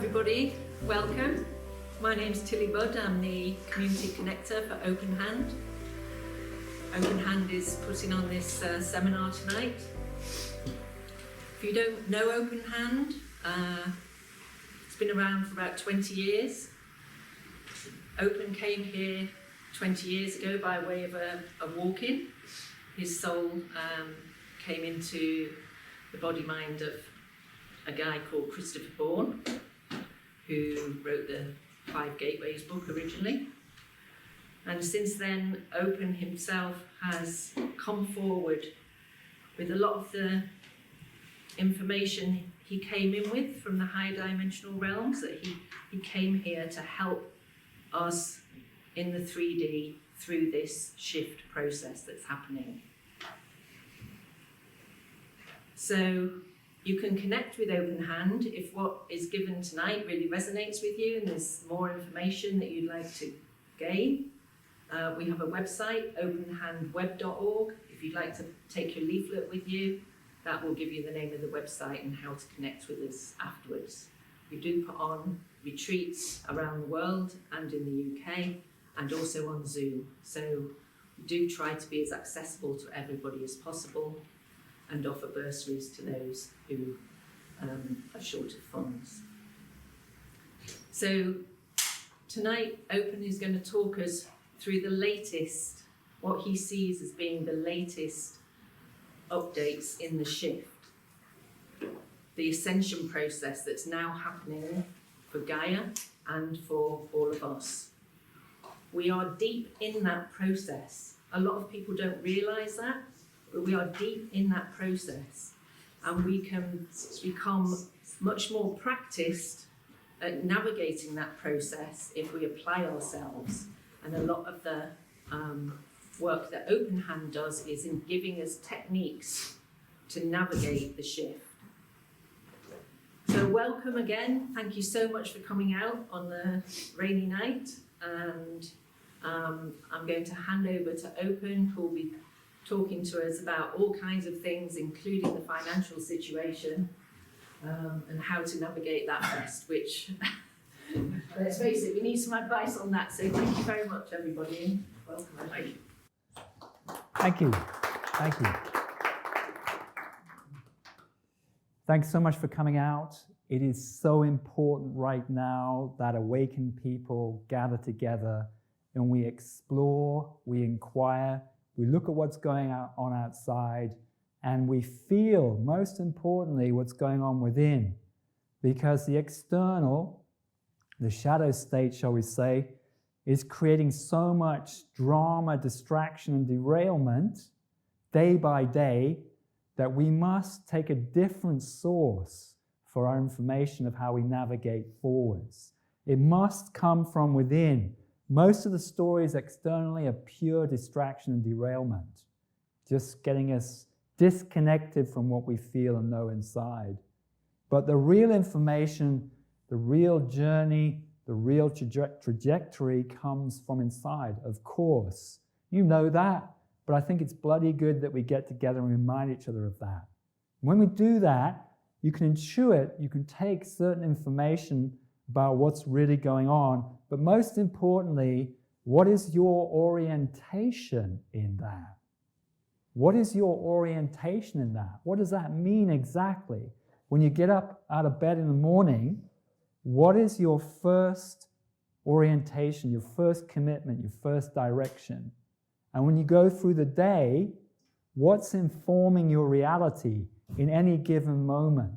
everybody, welcome. My name's Tilly Budd, I'm the Community Connector for Openhand. Openhand is putting on this seminar tonight. If you don't know Openhand, it's been around for about 20 years. Open came here 20 years ago by way of a walk-in. His soul came into the body-mind of a guy called Christopher Bourne, who wrote the 5 Gateways book originally. And since then, Open himself has come forward with a lot of the information he came in with from the higher dimensional realms, that he came here to help us in the 3D through this shift process that's happening. So you can connect with Openhand if what is given tonight really resonates with you and there's more information that you'd like to gain. We have a website, openhandweb.org. If you'd like to take your leaflet with you, that will give you the name of the website and how to connect with us afterwards. We do put on retreats around the world and in the UK and also on Zoom. So we do try to be as accessible to everybody as possible and offer bursaries to those who are short of funds. So tonight, Open is going to talk us through the latest, what he sees as being the latest updates in the shift. The Ascension process that's now happening for Gaia and for all of us. We are deep in that process. A lot of people don't realise that, but we are deep in that process, and we can become much more practiced at navigating that process if we apply ourselves. And a lot of the work that Openhand does is in giving us techniques to navigate the shift. So welcome again. Thank you so much for coming out on the rainy night. And I'm going to hand over to Open, who will be talking to us about all kinds of things, including the financial situation and how to navigate that best, which, let's face it, we need some advice on that. So thank you very much, everybody. Welcome, everybody. Thank you. Thank you. Thanks so much for coming out. It is so important right now that awakened people gather together and we explore, we inquire, we look at what's going on outside, and we feel, most importantly, what's going on within. Because the external, the shadow state, shall we say, is creating so much drama, distraction, and derailment day by day that we must take a different source for our information of how we navigate forwards. It must come from within. Most of the stories externally are pure distraction and derailment, just getting us disconnected from what we feel and know inside. But the real information, the real journey, the real trajectory comes from inside, of course. You know that, but I think it's bloody good that we get together and remind each other of that. When we do that, you can intuit, you can take certain information about what's really going on, but most importantly, what is your orientation in that? What is your orientation in that? What does that mean exactly? When you get up out of bed in the morning, what is your first orientation, your first commitment, your first direction? And when you go through the day, what's informing your reality in any given moment?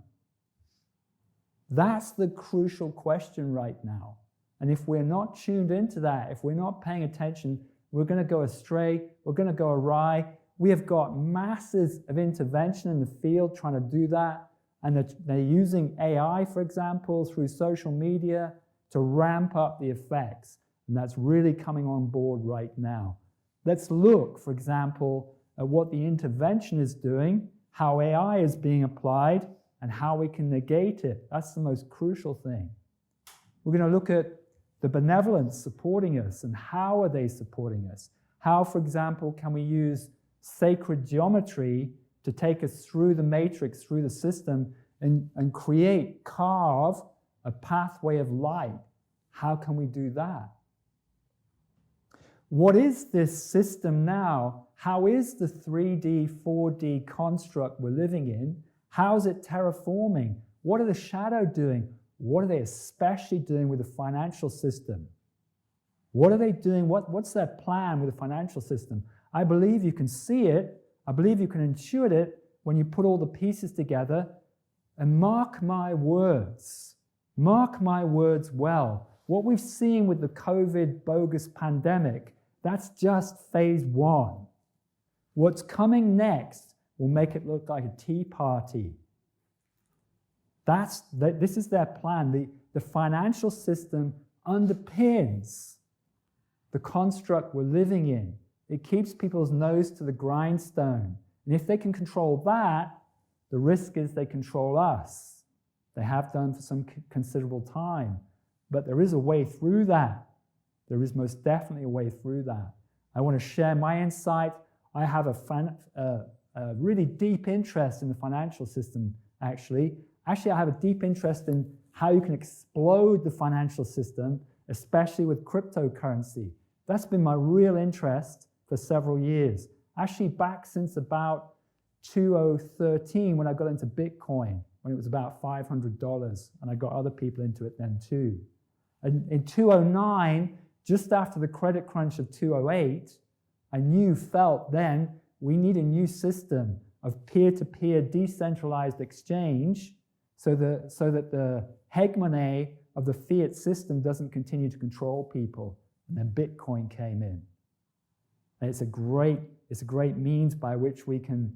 That's the crucial question right now. And if we're not tuned into that, if we're not paying attention, we're going to go astray, we're going to go awry. We have got masses of intervention in the field trying to do that. And they're using AI, for example, through social media to ramp up the effects. And that's really coming on board right now. Let's look, for example, at what the intervention is doing, how AI is being applied, and how we can negate it. That's the most crucial thing. We're going to look at the benevolence supporting us and how are they supporting us. How, for example, can we use sacred geometry to take us through the matrix, through the system, and carve a pathway of light. How can we do that? What is this system now? How is the 3D, 4D construct we're living in? How is it terraforming? What are the shadow doing? What are they especially doing with the financial system? What are they doing? What's their plan with the financial system? I believe you can see it. I believe you can intuit it when you put all the pieces together. And mark my words well. What we've seen with the COVID bogus pandemic, that's just phase one. What's coming next will make it look like a tea party. This is their plan. The financial system underpins the construct we're living in. It keeps people's nose to the grindstone. And if they can control that, the risk is they control us. They have done for some considerable time. But there is a way through that. There is most definitely a way through that. I want to share my insight. I have a really deep interest in the financial system, actually. Actually, I have a deep interest in how you can explode the financial system, especially with cryptocurrency. That's been my real interest for several years. Actually, back since about 2013, when I got into Bitcoin, when it was about $500, and I got other people into it then too. And in 2009, just after the credit crunch of 2008, I felt then we need a new system of peer-to-peer decentralized exchange so that the hegemony of the fiat system doesn't continue to control people. And then Bitcoin came in. And it's a great means by which we can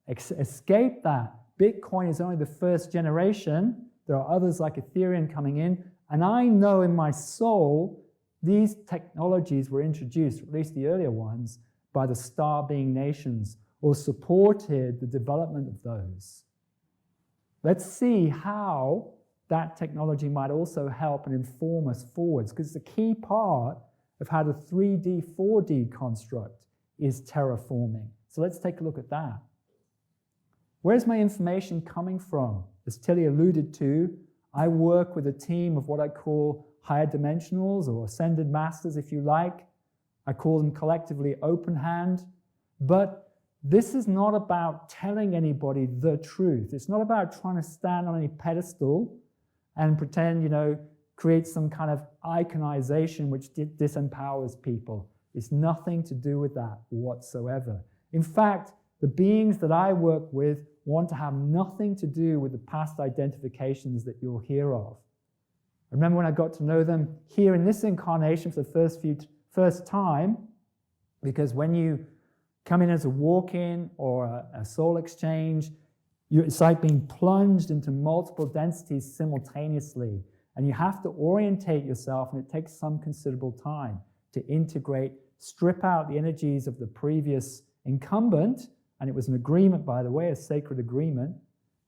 escape that. Bitcoin is only the first generation. There are others like Ethereum coming in. And I know in my soul, these technologies were introduced, at least the earlier ones, by the star-being nations or supported the development of those. Let's see how that technology might also help and inform us forwards, because it's a key part of how the 3D, 4D construct is terraforming. So let's take a look at that. Where's my information coming from? As Tilly alluded to, I work with a team of what I call higher dimensionals or ascended masters, if you like. I call them collectively Openhand. But this is not about telling anybody the truth. It's not about trying to stand on any pedestal and pretend, create some kind of iconization which disempowers people. It's nothing to do with that whatsoever. In fact, the beings that I work with want to have nothing to do with the past identifications that you'll hear of. I remember when I got to know them here in this incarnation for the first time, because when you come in as a walk-in or a soul exchange, it's like being plunged into multiple densities simultaneously. And you have to orientate yourself, and it takes some considerable time to integrate, strip out the energies of the previous incumbent, and it was an agreement, by the way, a sacred agreement,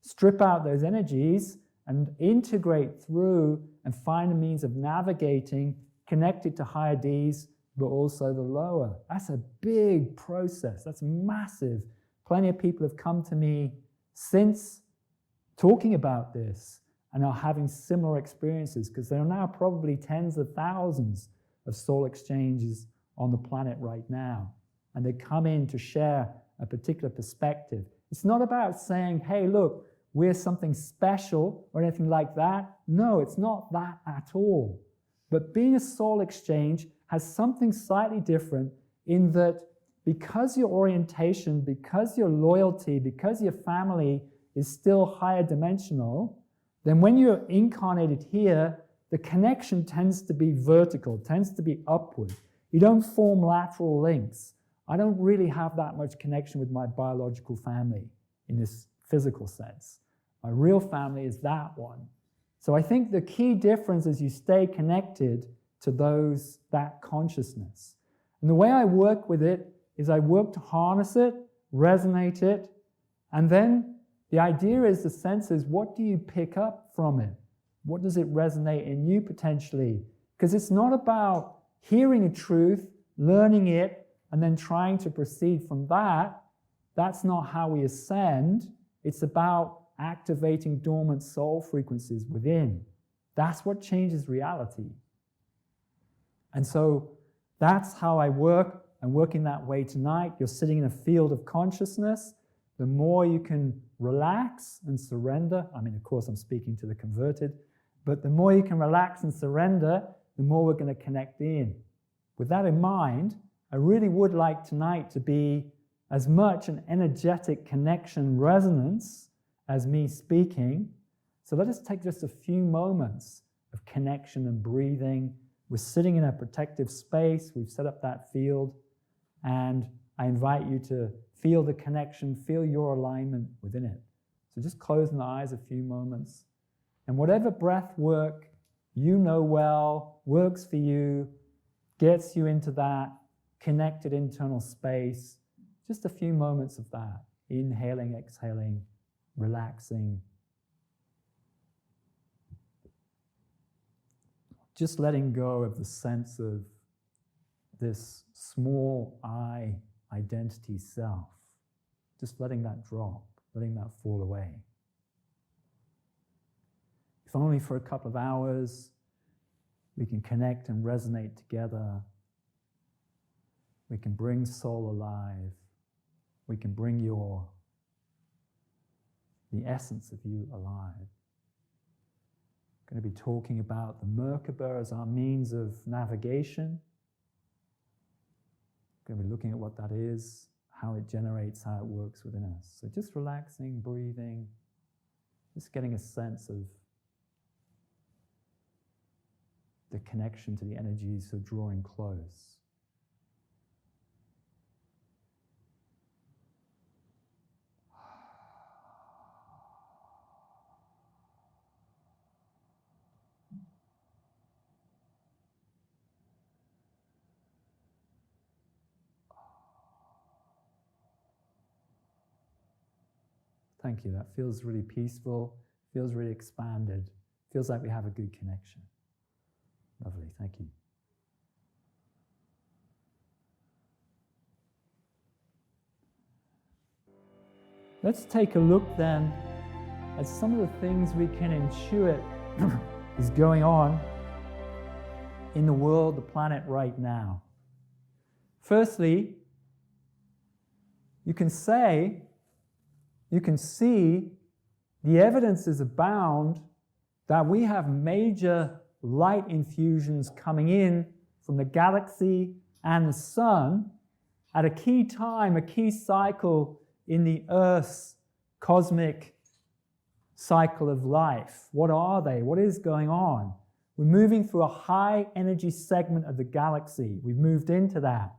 strip out those energies and integrate through and find a means of navigating connected to higher Ds, but also the lower. That's a big process. That's massive. Plenty of people have come to me since talking about this and are having similar experiences, because there are now probably tens of thousands of soul exchanges on the planet right now. And they come in to share a particular perspective. It's not about saying, hey, look, we're something special or anything like that. No, it's not that at all. But being a soul exchange has something slightly different in that because your orientation, because your loyalty, because your family is still higher dimensional, then when you're incarnated here, the connection tends to be vertical, tends to be upward. You don't form lateral links. I don't really have that much connection with my biological family in this physical sense. My real family is that one. So I think the key difference is you stay connected to that consciousness. And the way I work with it is I work to harness it, resonate it, and then the idea is the sense is, what do you pick up from it? What does it resonate in you potentially? Because it's not about hearing a truth, learning it, and then trying to proceed from that. That's not how we ascend. It's about activating dormant soul frequencies within. That's what changes reality. And so that's how I work. I'm working that way tonight. You're sitting in a field of consciousness. The more you can relax and surrender, I mean, of course, I'm speaking to the converted, but the more you can relax and surrender, the more we're going to connect in. With that in mind, I really would like tonight to be as much an energetic connection resonance as me speaking. So let us take just a few moments of connection and breathing. We're sitting in a protective space. We've set up that field. And I invite you to feel the connection, feel your alignment within it. So just closing the eyes a few moments. And whatever breath work you know well, works for you, gets you into that connected internal space, just a few moments of that. Inhaling, exhaling, relaxing. Just letting go of the sense of this small I identity self. Just letting that drop, letting that fall away. If only for a couple of hours, we can connect and resonate together. We can bring soul alive. We can bring the essence of you alive. Going to be talking about the Merkabah as our means of navigation. Going to be looking at what that is, how it generates, how it works within us. So just relaxing, breathing, just getting a sense of the connection to the energies, so drawing close. Thank you. That feels really peaceful, feels really expanded, feels like we have a good connection. Lovely, thank you. Let's take a look then at some of the things we can intuit is going on in the world, the planet right now. Firstly, you can see the evidences abound that we have major light infusions coming in from the galaxy and the sun at a key time, a key cycle in the Earth's cosmic cycle of life. What are they? What is going on? We're moving through a high energy segment of the galaxy. We've moved into that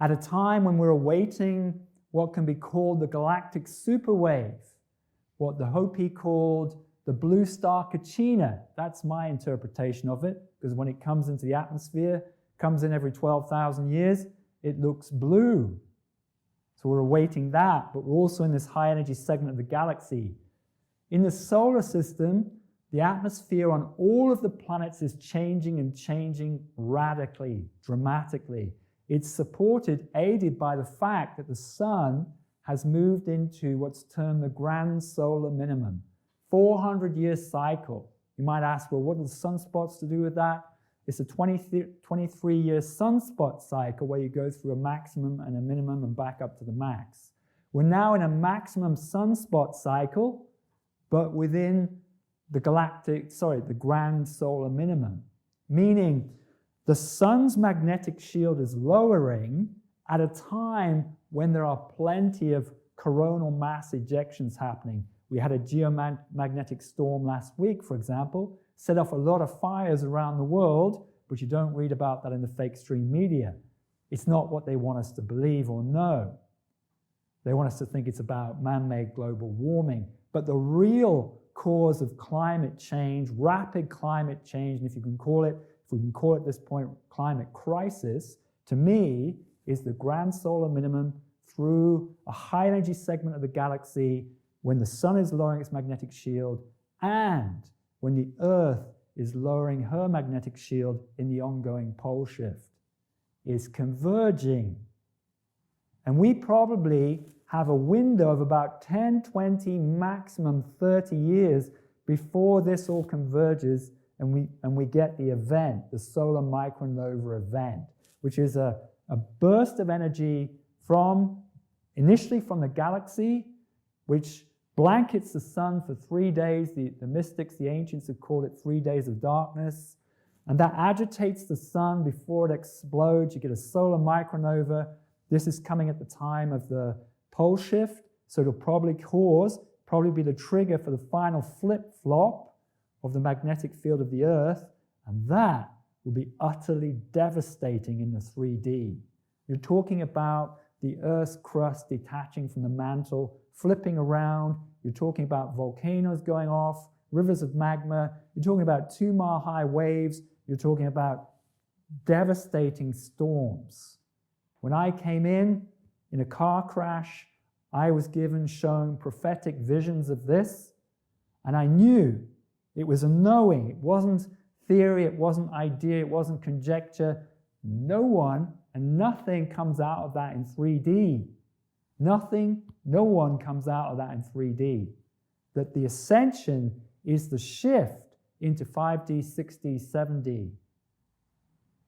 at a time when we're awaiting what can be called the galactic superwave, what the Hopi called the blue star Kachina. That's my interpretation of it, because when it comes into the atmosphere, comes in every 12,000 years, it looks blue. So we're awaiting that, but we're also in this high energy segment of the galaxy. In the solar system, the atmosphere on all of the planets is changing and changing radically, dramatically. It's supported, aided by the fact that the sun has moved into what's termed the grand solar minimum, 400-year cycle. You might ask, well, what are the sunspots to do with that? It's a 23-year sunspot cycle where you go through a maximum and a minimum and back up to the max. We're now in a maximum sunspot cycle, but within the grand solar minimum, meaning the sun's magnetic shield is lowering at a time when there are plenty of coronal mass ejections happening. We had a geomagnetic storm last week, for example, set off a lot of fires around the world, but you don't read about that in the fake stream media. It's not what they want us to believe or know. They want us to think it's about man-made global warming. But the real cause of climate change, rapid climate change, and if we can call it at this point climate crisis, to me, is the grand solar minimum through a high energy segment of the galaxy when the sun is lowering its magnetic shield and when the Earth is lowering her magnetic shield in the ongoing pole shift, is converging. And we probably have a window of about 10, 20, maximum 30 years before this all converges and we get the event, the solar micronova event, which is a burst of energy initially from the galaxy, which blankets the sun for 3 days. The mystics, the ancients have called it 3 days of darkness. And that agitates the sun before it explodes. You get a solar micronova. This is coming at the time of the pole shift, so it'll probably be the trigger for the final flip-flop of the magnetic field of the Earth, and that will be utterly devastating in the 3D. You're talking about the Earth's crust detaching from the mantle, flipping around. You're talking about volcanoes going off, rivers of magma. You're talking about 2-mile-high waves. You're talking about devastating storms. When I came in a car crash, I was shown prophetic visions of this, and I knew it was a knowing. It wasn't theory, it wasn't idea, it wasn't conjecture. No one and nothing comes out of that in 3D. No one comes out of that in 3D. That the ascension is the shift into 5D, 6D, 7D.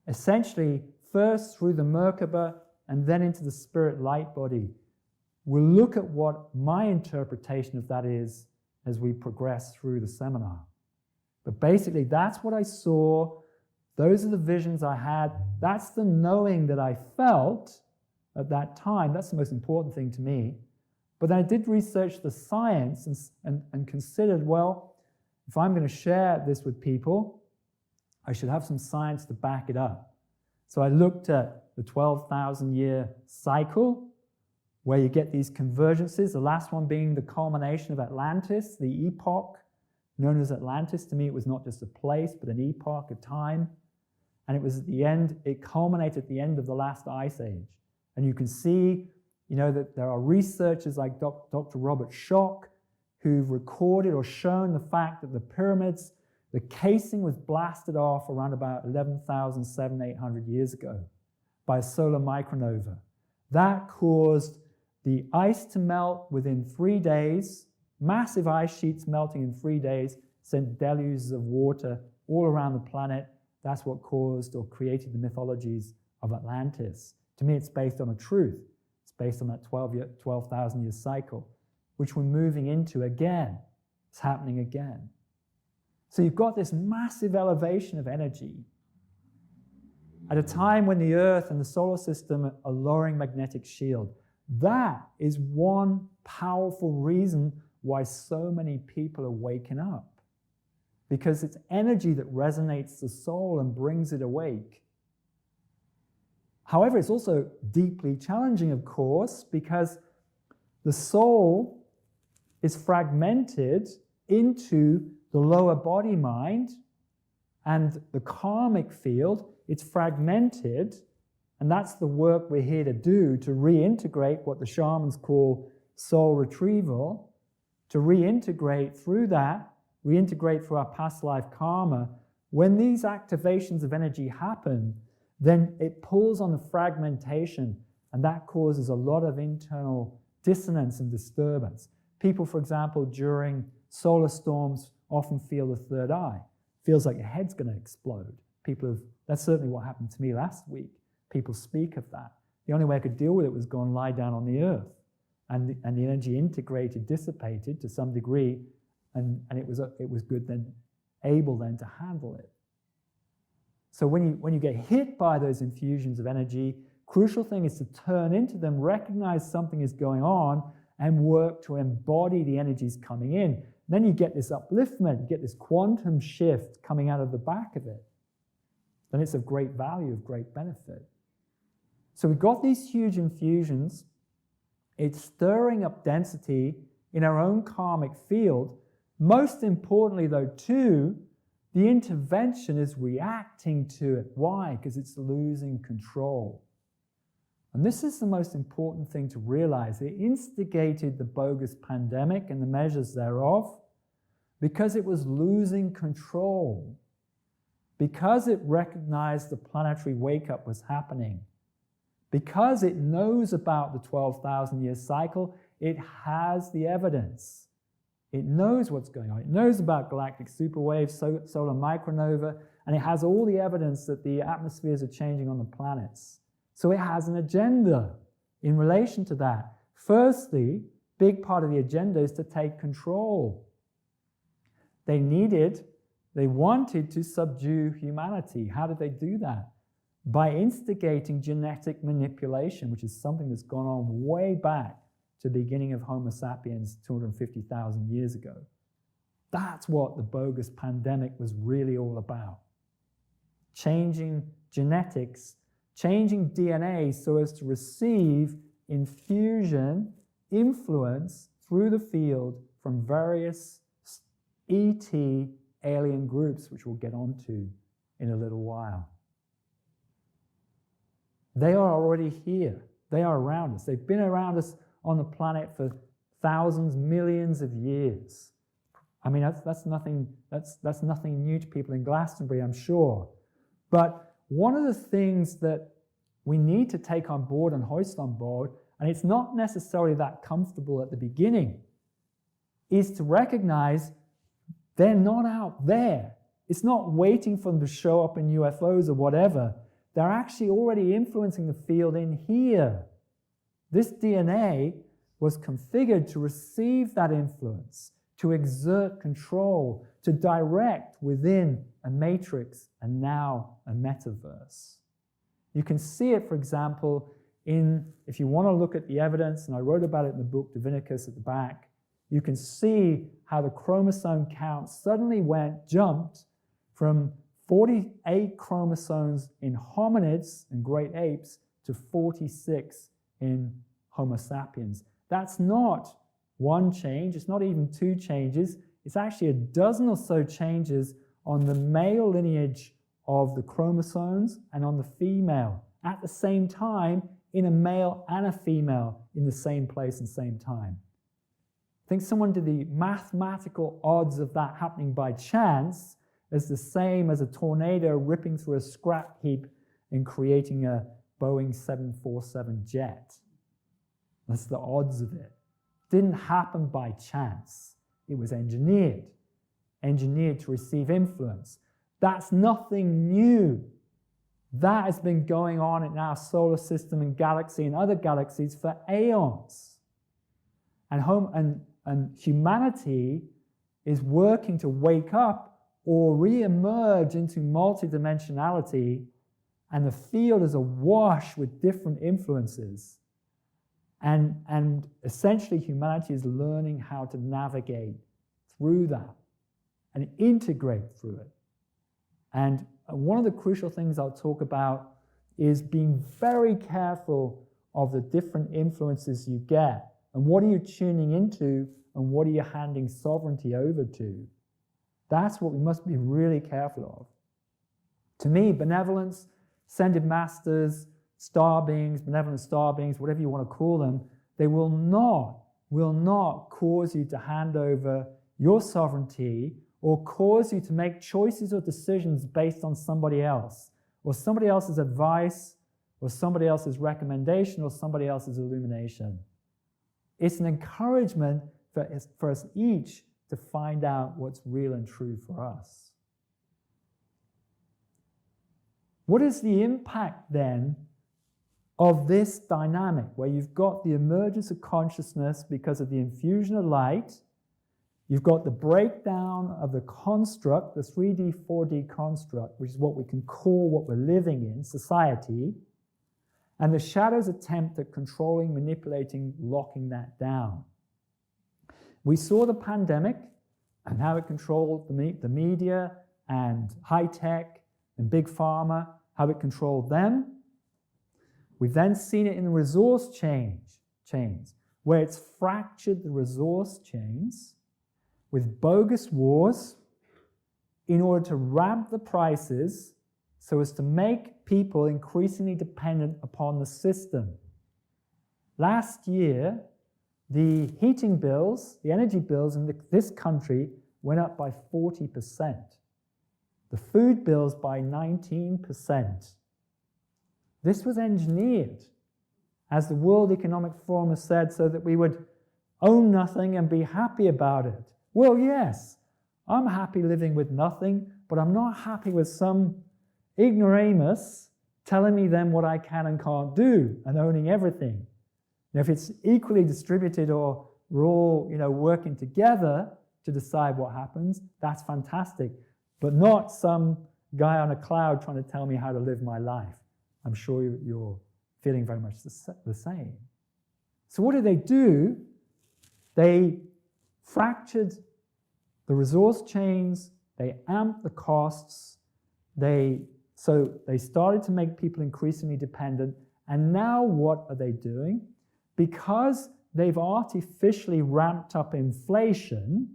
Essentially, first through the Merkabah and then into the spirit light body. We'll look at what my interpretation of that is as we progress through the seminar. But basically, that's what I saw. Those are the visions I had. That's the knowing that I felt at that time. That's the most important thing to me. But then I did research the science and considered, well, if I'm going to share this with people, I should have some science to back it up. So I looked at the 12,000-year cycle, where you get these convergences, the last one being the culmination of Atlantis, the epoch known as Atlantis. To me, it was not just a place, but an epoch, a time. And it was at the end, it culminated at the end of the last ice age. And you can see, that there are researchers like Dr. Robert Schoch who've recorded or shown the fact that the pyramids, the casing was blasted off around about 11,700-800 years ago by a solar micronova. That caused the ice to melt within 3 days, massive ice sheets melting in 3 days, sent deluges of water all around the planet. That's what caused or created the mythologies of Atlantis. To me, it's based on a truth. It's based on that 12,000-year cycle, which we're moving into again. It's happening again. So you've got this massive elevation of energy at a time when the Earth and the solar system are lowering magnetic shield. That is one powerful reason why so many people are waking up. Because it's energy that resonates the soul and brings it awake. However, it's also deeply challenging, of course, because the soul is fragmented into the lower body mind and the karmic field. It's fragmented, and that's the work we're here to do, to reintegrate what the shamans call soul retrieval, to reintegrate through that, reintegrate through our past life karma. When these activations of energy happen, then it pulls on the fragmentation, and that causes a lot of internal dissonance and disturbance. People, for example, during solar storms often feel the third eye. Feels like your head's going to explode. That's certainly what happened to me last week. People speak of that. The only way I could deal with it was go and lie down on the earth. And the energy integrated, dissipated to some degree, and it was good then, able then to handle it. So when you get hit by those infusions of energy, crucial thing is to turn into them, recognize something is going on, and work to embody the energies coming in. Then you get this upliftment, you get this quantum shift coming out of the back of it. Then it's of great value, of great benefit. So we've got these huge infusions. It's stirring up density in our own karmic field. Most importantly, though, too, the intervention is reacting to it. Why? Because it's losing control. And this is the most important thing to realize. It instigated the bogus pandemic and the measures thereof because it was losing control, because it recognized the planetary wake-up was happening, because it knows about the 12,000-year cycle. It has the evidence. It knows what's going on. It knows about galactic superwaves, solar micronova, and it has all the evidence that the atmospheres are changing on the planets. So it has an agenda in relation to that. Firstly, big part of the agenda is to take control. They wanted to subdue humanity. How did they do that? By instigating genetic manipulation, which is something that's gone on way back to the beginning of Homo sapiens 250,000 years ago. That's what the bogus pandemic was really all about. Changing genetics, changing DNA so as to receive infusion, influence through the field from various ET alien groups, which we'll get onto in a little while. They are already here. They are around us. They've been around us on the planet for thousands, millions of years. I mean, that's nothing new to people in Glastonbury, I'm sure. But one of the things that we need to take on board and hoist on board, and it's not necessarily that comfortable at the beginning, is to recognize they're not out there. It's not waiting for them to show up in UFOs or whatever. They're actually already influencing the field in here. This DNA was configured to receive that influence, to exert control, to direct within a matrix and now a metaverse. You can see it, for example, if you want to look at the evidence, and I wrote about it in the book Divinicus at the back, you can see how the chromosome count suddenly jumped from 48 chromosomes in hominids and great apes to 46 in Homo sapiens. That's not one change, it's not even two changes, it's actually a dozen or so changes on the male lineage of the chromosomes and on the female at the same time in a male and a female in the same place and same time. I think someone did the mathematical odds of that happening by chance as the same as a tornado ripping through a scrap heap and creating a Boeing 747 jet. That's the odds of it. Didn't happen by chance. It was engineered to receive influence. That's nothing new. That has been going on in our solar system and galaxy and other galaxies for aeons. And humanity is working to wake up or re-emerge into multidimensionality, and the field is awash with different influences. And essentially humanity is learning how to navigate through that and integrate through it. And one of the crucial things I'll talk about is being very careful of the different influences you get, and what are you tuning into and what are you handing sovereignty over to. That's what we must be really careful of. To me, benevolence, ascended masters, star beings, benevolent star beings, whatever you want to call them, they will not cause you to hand over your sovereignty or cause you to make choices or decisions based on somebody else, or somebody else's advice, or somebody else's recommendation, or somebody else's illumination. It's an encouragement for us each to find out what's real and true for us. What is the impact then of this dynamic where you've got the emergence of consciousness because of the infusion of light, you've got the breakdown of the construct, the 3D, 4D construct, which is what we can call what we're living in, society, and the shadow's attempt at controlling, manipulating, locking that down. We saw the pandemic and how it controlled the media and high tech and big pharma, how it controlled them. We've then seen it in the resource chains, where it's fractured the resource chains with bogus wars in order to ramp the prices so as to make people increasingly dependent upon the system. Last year, the heating bills, the energy bills in this country went up by 40%. The food bills by 19%. This was engineered, as the World Economic Forum has said, so that we would own nothing and be happy about it. Well, yes, I'm happy living with nothing, but I'm not happy with some ignoramus telling me then what I can and can't do and owning everything. Now, if it's equally distributed or we're all, working together to decide what happens, that's fantastic. But not some guy on a cloud trying to tell me how to live my life. I'm sure you're feeling very much the same. So what do? They fractured the resource chains, they amped the costs, so they started to make people increasingly dependent. And now what are they doing? Because they've artificially ramped up inflation,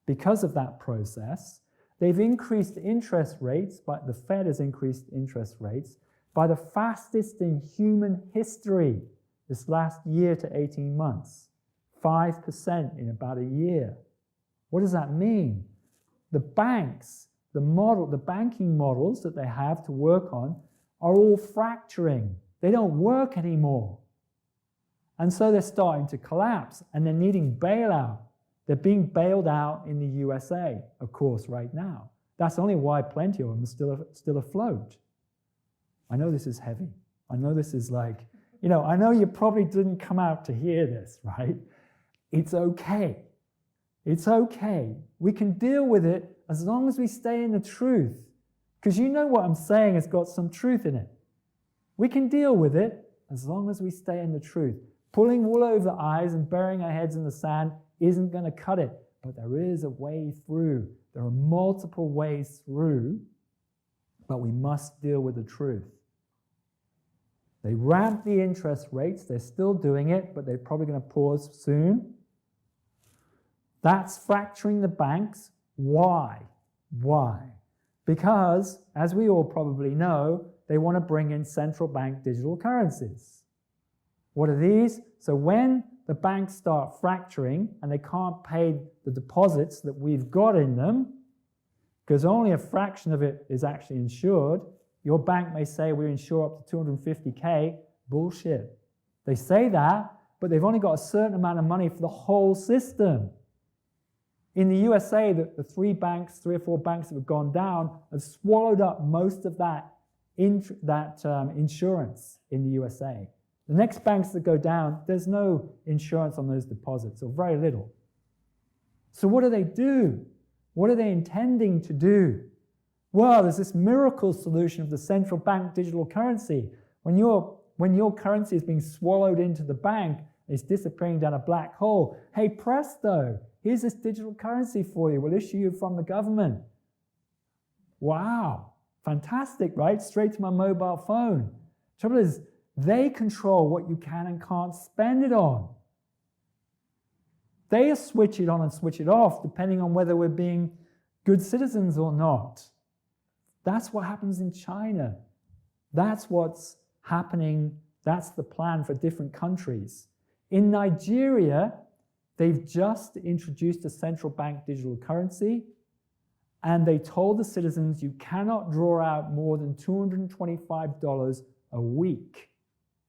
because of that process, they've increased interest rates, but the Fed has increased interest rates by the fastest in human history this last year to 18 months. 5% in about a year. What does that mean? The banks, the banking models that they have to work on are all fracturing. They don't work anymore. And so they're starting to collapse and they're needing bailout. They're being bailed out in the USA, of course, right now. That's only why plenty of them are still afloat. I know this is heavy. I know this is like, I know you probably didn't come out to hear this, right? It's okay. It's okay. We can deal with it as long as we stay in the truth. Because what I'm saying has got some truth in it. We can deal with it as long as we stay in the truth. Pulling wool over the eyes and burying our heads in the sand isn't going to cut it. But there is a way through. There are multiple ways through, but we must deal with the truth. They ramped the interest rates. They're still doing it, but they're probably going to pause soon. That's fracturing the banks. Why? Because, as we all probably know, they want to bring in central bank digital currencies. What are these? So when the banks start fracturing and they can't pay the deposits that we've got in them, because only a fraction of it is actually insured, your bank may say we insure up to 250K. Bullshit. They say that, but they've only got a certain amount of money for the whole system. In the USA, the 3 or 4 banks that have gone down have swallowed up most of that insurance in the USA. The next banks that go down, there's no insurance on those deposits, or very little. So what do? What are they intending to do? Well, there's this miracle solution of the central bank digital currency. When your currency is being swallowed into the bank, it's disappearing down a black hole. Hey, presto, here's this digital currency for you. We'll issue you from the government. Wow, fantastic, right? Straight to my mobile phone. Trouble is, they control what you can and can't spend it on. They switch it on and switch it off depending on whether we're being good citizens or not. That's what happens in China. That's what's happening. That's the plan for different countries. In Nigeria, they've just introduced a central bank digital currency, and they told the citizens you cannot draw out more than $225 a week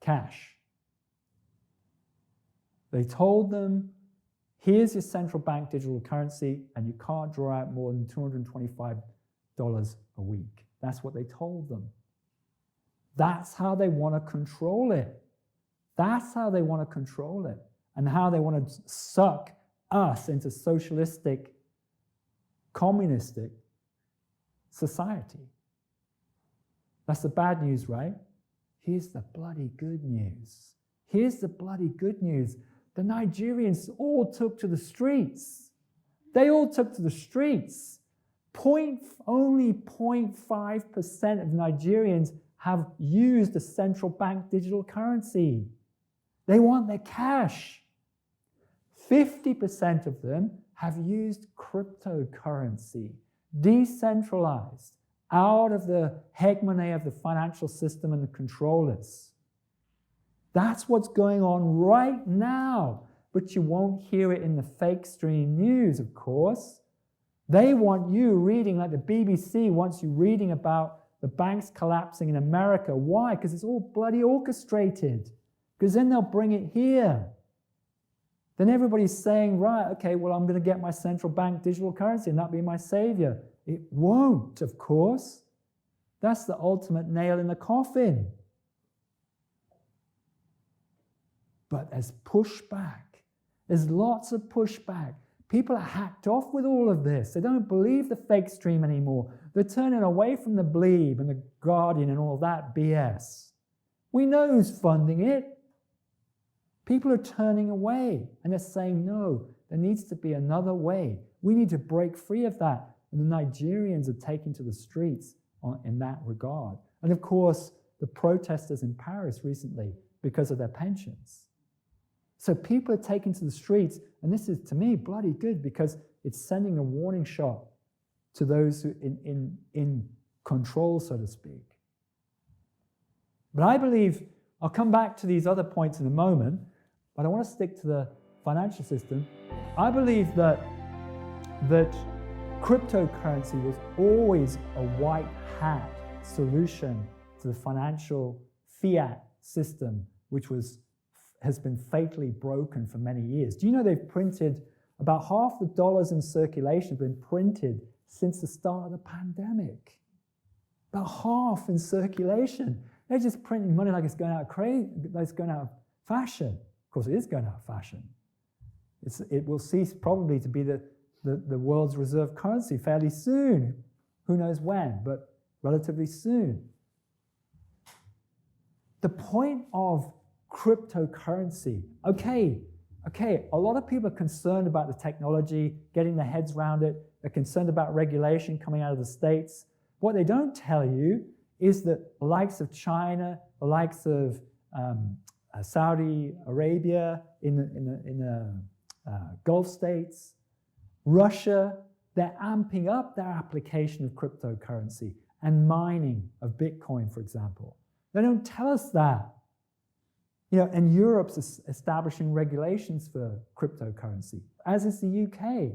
cash. They told them, here's your central bank digital currency, and you can't draw out more than $225 a week. That's what they told them. That's how they want to control it. That's how they want to control it, and how they want to suck us into socialistic, communistic society. That's the bad news, right? Here's the bloody good news. Here's the bloody good news. The Nigerians all took to the streets. They all took to the streets. Only 0.5% of Nigerians have used a central bank digital currency. They want their cash. 50% of them have used cryptocurrency, decentralized, out of the hegemony of the financial system and the controllers. That's what's going on right now, but you won't hear it in the fake stream news, of course. They want you reading, like the BBC wants you reading about the banks collapsing in America. Why? Because it's all bloody orchestrated. Because then they'll bring it here. then everybody's saying, right, okay, well, I'm going to get my central bank digital currency and that'll be my savior. It won't, of course. That's the ultimate nail in the coffin. But there's pushback. There's lots of pushback. People are hacked off with all of this. They don't believe the fake stream anymore. They're turning away from the Bleeb and the Guardian and all that BS. We know who's funding it. People are turning away and they're saying, no, there needs to be another way. We need to break free of that. And the Nigerians are taking to the streets in that regard. And of course, the protesters in Paris recently because of their pensions. So people are taking to the streets, and this is, to me, bloody good because it's sending a warning shot to those who in control, so to speak. But I believe, I'll come back to these other points in a moment, but I want to stick to the financial system. I believe that cryptocurrency was always a white hat solution to the financial fiat system, which has been fatally broken for many years. Do you know they've printed about half the dollars in circulation have been printed since the start of the pandemic? About half in circulation. They're just printing money like it's going out of fashion. Of course, it is going out of fashion. It will cease probably to be the world's reserve currency fairly soon. Who knows when, but relatively soon. The point of cryptocurrency, okay, a lot of people are concerned about the technology, getting their heads around it. They're concerned about regulation coming out of the States. What they don't tell you is that the likes of China, the likes of Saudi Arabia in the Gulf states, Russia, they're amping up their application of cryptocurrency and mining of Bitcoin, for example. They don't tell us that. And Europe's establishing regulations for cryptocurrency, as is the UK.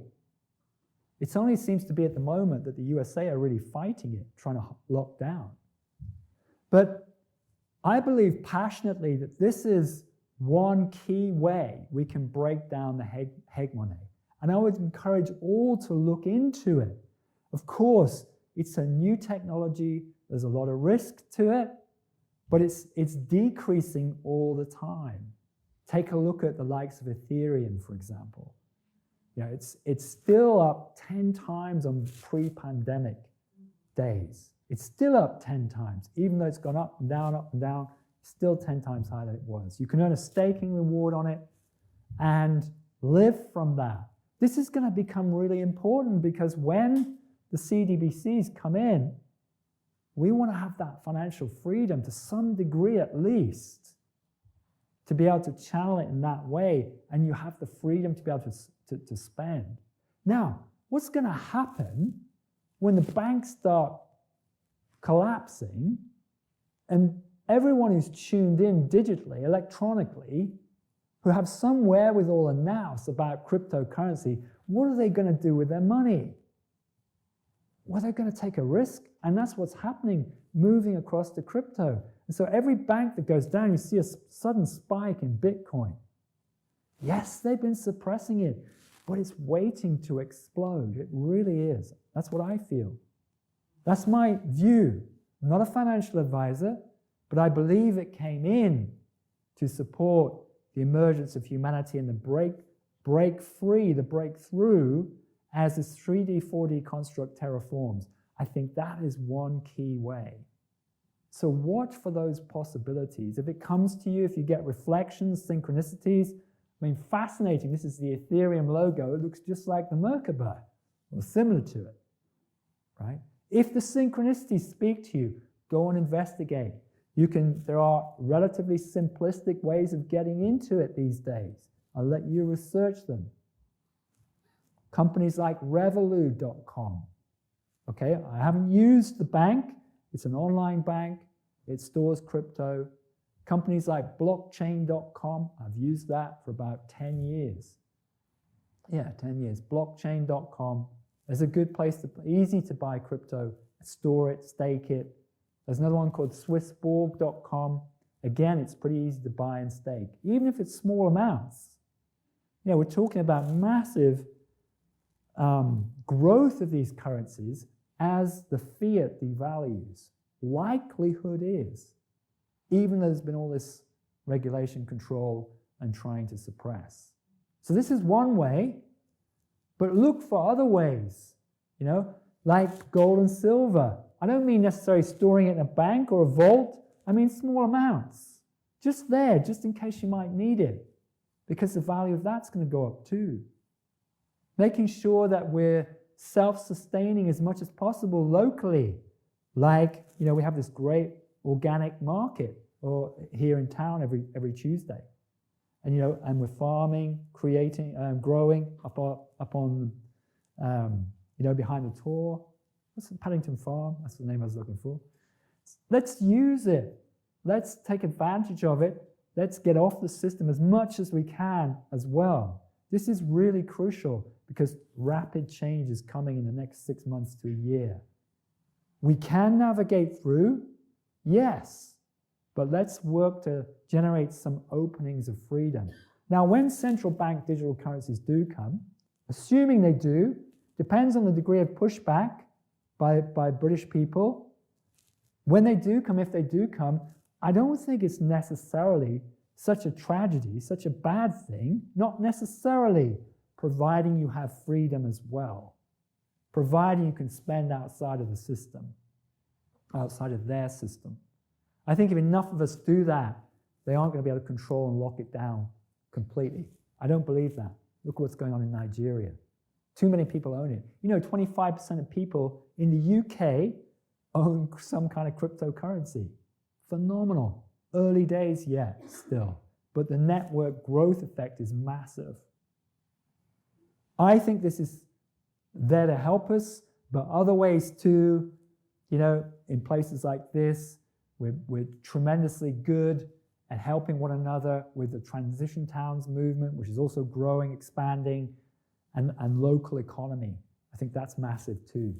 It only seems to be at the moment that the USA are really fighting it, trying to lock down. But I believe passionately that this is one key way we can break down the hegemony. And I would encourage all to look into it. Of course, it's a new technology. There's a lot of risk to it. But it's decreasing all the time. Take a look at the likes of Ethereum, for example. It's still up 10 times on pre-pandemic days. It's still up 10 times, even though it's gone up and down, still 10 times higher than it was. You can earn a staking reward on it and live from that. This is going to become really important because when the CBDCs come in, we want to have that financial freedom to some degree at least to be able to channel it in that way, and you have the freedom to be able to spend. Now, what's going to happen when the banks start collapsing and everyone who's tuned in digitally, electronically, who have some wherewithal and nous about cryptocurrency, what are they going to do with their money? Well, they're going to take a risk, and that's what's happening, moving across to crypto. And so every bank that goes down, you see a sudden spike in Bitcoin. Yes, they've been suppressing it, but it's waiting to explode. It really is. That's what I feel. That's my view. I'm not a financial advisor, but I believe it came in to support the emergence of humanity and the breakthrough as this 3D, 4D construct terraforms. I think that is one key way. So watch for those possibilities. If it comes to you, if you get reflections, synchronicities, I mean, fascinating. This is the Ethereum logo. It looks just like the Merkabah, or similar to it, right? If the synchronicities speak to you, go and investigate. There are relatively simplistic ways of getting into it these days. I'll let you research them. Companies like Revolut.com. Okay, I haven't used the bank. It's an online bank. It stores crypto. Companies like Blockchain.com, I've used that for about 10 years. Yeah, 10 years. Blockchain.com is a good place, easy to buy crypto, store it, stake it. There's another one called Swissborg.com. Again, it's pretty easy to buy and stake, even if it's small amounts. we're talking about massive growth of these currencies as the fiat devalues. Likelihood is, even though there's been all this regulation, control, and trying to suppress. So this is one way, but look for other ways, like gold and silver. I don't mean necessarily storing it in a bank or a vault. I mean small amounts, just there, just in case you might need it, because the value of that's going to go up too. Making sure that we're self-sustaining as much as possible locally. Like, we have this great organic market here in town every Tuesday. And, and we're farming, creating, growing up on, behind the Tor. What's the Paddington Farm? That's the name I was looking for. Let's use it. Let's take advantage of it. Let's get off the system as much as we can as well. This is really crucial because rapid change is coming in the next 6 months to a year. We can navigate through, yes, but let's work to generate some openings of freedom. Now, when central bank digital currencies do come, assuming they do, depends on the degree of pushback by British people. When they do come, if they do come, I don't think it's necessarily such a tragedy, such a bad thing, not necessarily, providing you have freedom as well, providing you can spend outside of the system, outside of their system. I think if enough of us do that, they aren't going to be able to control and lock it down completely. I don't believe that. Look what's going on in Nigeria. Too many people own it. 25% of people in the UK own some kind of cryptocurrency. Phenomenal. Early days yet, still. But the network growth effect is massive. I think this is there to help us, but other ways too, in places like this, we're tremendously good at helping one another with the transition towns movement, which is also growing, expanding, and local economy. I think that's massive too.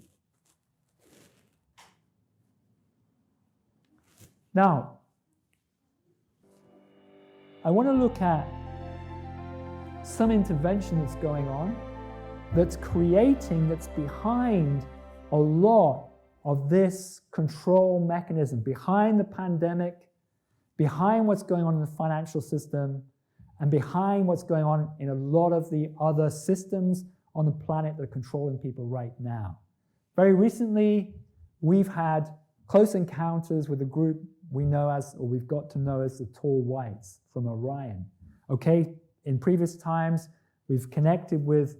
Now, I want to look at some intervention that's going on, that's behind a lot of this control mechanism, behind the pandemic, behind what's going on in the financial system, and behind what's going on in a lot of the other systems on the planet that are controlling people right now. Very recently, we've had close encounters with a group we've got to know as the Tall Whites from Orion. Okay, in previous times, we've connected with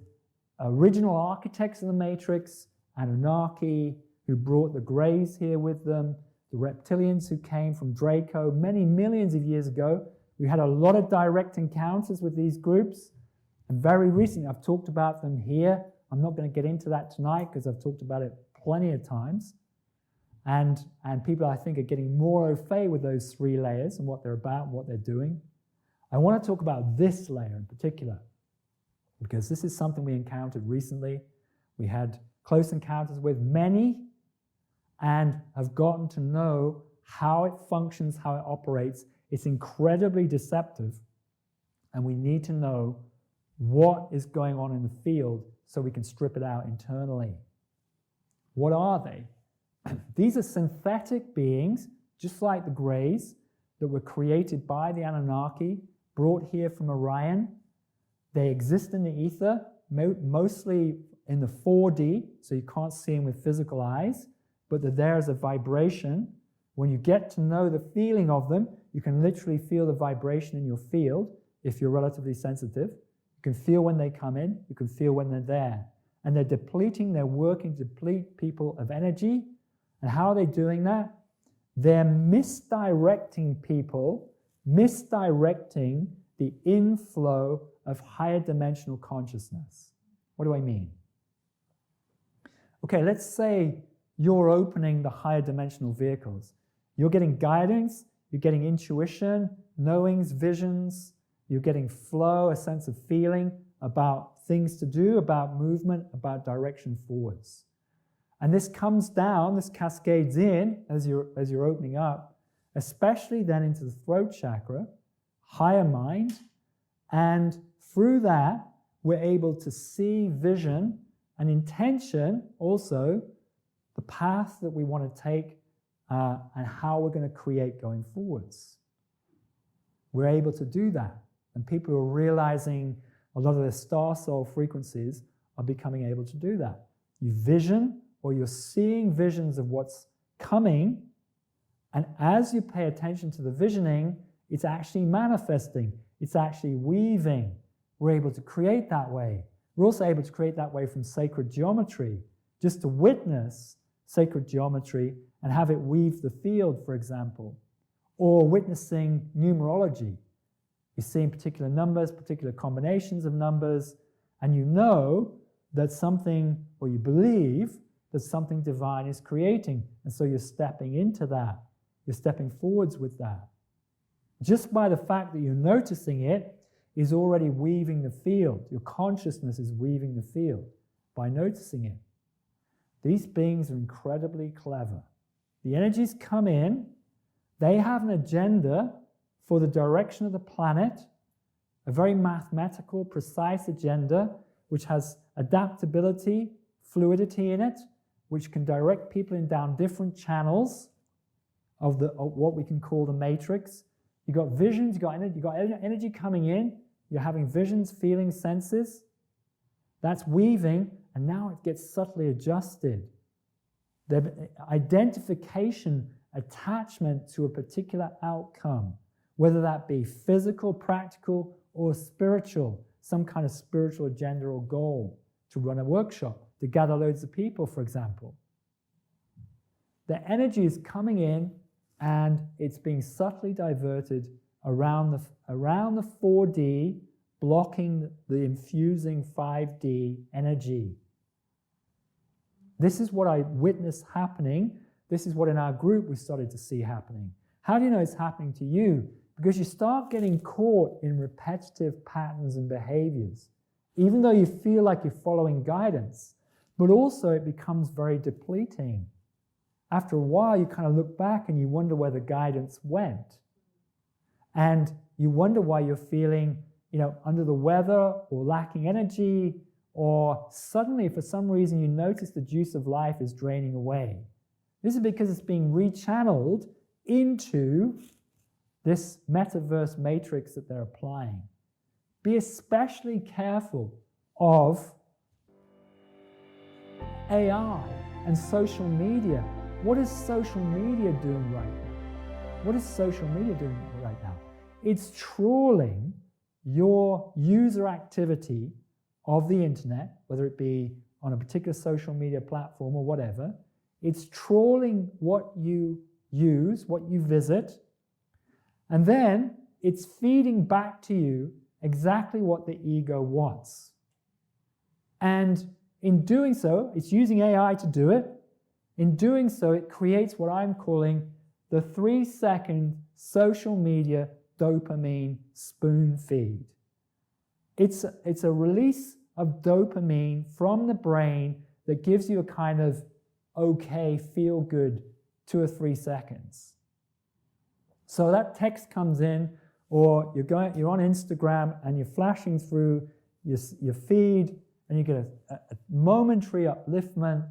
original architects of the Matrix, Anunnaki, who brought the Greys here with them, the reptilians who came from Draco many millions of years ago. We had a lot of direct encounters with these groups, and very recently, I've talked about them here. I'm not going to get into that tonight because I've talked about it plenty of times. And people, I think, are getting more au fait with those 3 layers and what they're about and what they're doing. I want to talk about this layer in particular, because this is something we encountered recently. We had close encounters with many and have gotten to know how it functions, how it operates. It's incredibly deceptive, and we need to know what is going on in the field so we can strip it out internally. What are they? These are synthetic beings, just like the Greys, that were created by the Anunnaki, brought here from Orion. They exist in the ether, mostly in the 4D, so you can't see them with physical eyes, but they're there as a vibration. When you get to know the feeling of them, you can literally feel the vibration in your field if you're relatively sensitive. You can feel when they come in, you can feel when they're there. And they're working to deplete people of energy. And how are they doing that? They're misdirecting people, misdirecting the inflow of higher dimensional consciousness. What do I mean? Okay, let's say you're opening the higher dimensional vehicles. You're getting guidance, you're getting intuition, knowings, visions, you're getting flow, a sense of feeling about things to do, about movement, about direction forwards. And this comes down, this cascades in as you're opening up, especially then into the throat chakra, higher mind, and through that, we're able to see vision and intention, also the path that we want to take and how we're going to create going forwards. We're able to do that. And people who are realizing a lot of their star soul frequencies are becoming able to do that. You vision, or you're seeing visions of what's coming, and as you pay attention to the visioning, it's actually manifesting, it's actually weaving. We're able to create that way. We're also able to create that way from sacred geometry, just to witness sacred geometry and have it weave the field, for example, or witnessing numerology. You're seeing particular numbers, particular combinations of numbers, and you know that something, or you believe that something divine is creating, and so you're stepping into that. You're stepping forwards with that. Just by the fact that you're noticing it is already weaving the field. Your consciousness is weaving the field by noticing it. These beings are incredibly clever. The energies come in, they have an agenda for the direction of the planet, a very mathematical, precise agenda, which has adaptability, fluidity in it, which can direct people in down different channels of what we can call the matrix. You've got visions, you've got energy coming in, you're having visions, feelings, senses. That's weaving, and now it gets subtly adjusted. The identification, attachment to a particular outcome, whether that be physical, practical, or spiritual, some kind of spiritual agenda or goal, to run a workshop, to gather loads of people, for example. The energy is coming in and it's being subtly diverted around the 4D, blocking the infusing 5D energy. This is what I witnessed happening. This is what in our group we started to see happening. How do you know it's happening to you? Because you start getting caught in repetitive patterns and behaviors, even though you feel like you're following guidance, but also it becomes very depleting. After a while, you kind of look back and you wonder where the guidance went. And you wonder why you're feeling, under the weather or lacking energy, or suddenly, for some reason, you notice the juice of life is draining away. This is because it's being rechanneled into this metaverse matrix that they're applying. Be especially careful of AI and social media. What is social media doing right now? What is social media doing right now? It's trawling your user activity of the internet, whether it be on a particular social media platform or whatever. It's trawling what you use, what you visit, and then it's feeding back to you exactly what the ego wants. And in doing so, it's using AI to do it. In doing so, it creates what I'm calling the 3-second social media dopamine spoon feed. It's a release of dopamine from the brain that gives you a kind of okay, feel good 2 or 3 seconds. So that text comes in, or you're on Instagram and you're flashing through your feed, and you get a momentary upliftment,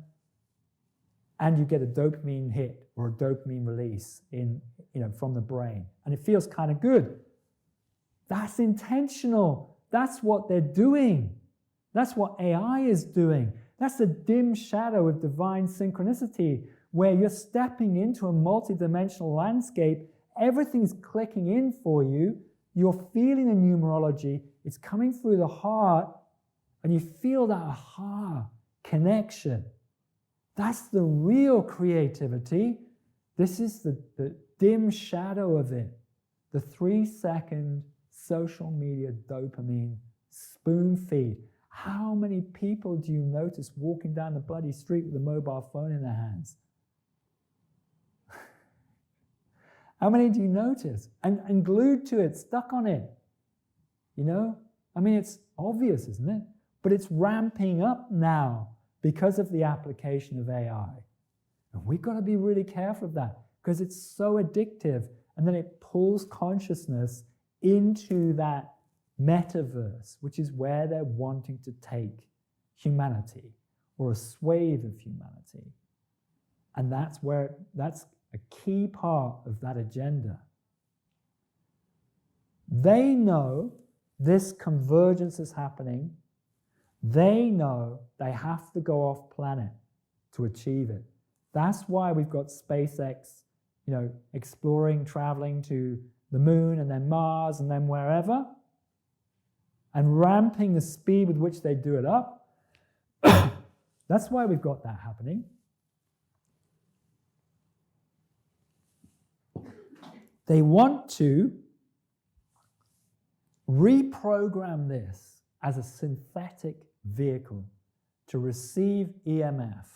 and you get a dopamine hit or a dopamine release from the brain, and it feels kind of good. That's intentional. That's what they're doing. That's what AI is doing. That's the dim shadow of divine synchronicity, where you're stepping into a multidimensional landscape. Everything's clicking in for you. You're feeling the numerology. It's coming through the heart, and you feel that aha connection. That's the real creativity. This is the dim shadow of it. The 3-second social media dopamine spoon feed. How many people do you notice walking down the bloody street with a mobile phone in their hands? How many do you notice? And glued to it, stuck on it. It's obvious, isn't it? But it's ramping up now because of the application of AI. And we've got to be really careful of that, because it's so addictive, and then it pulls consciousness into that metaverse, which is where they're wanting to take humanity, or a swathe of humanity. And that's a key part of that agenda. They know this convergence is happening. They know they have to go off planet to achieve it. That's why we've got SpaceX, exploring, traveling to the moon and then Mars and then wherever, and ramping the speed with which they do it up. That's why we've got that happening. They want to reprogram this as a synthetic vehicle to receive EMF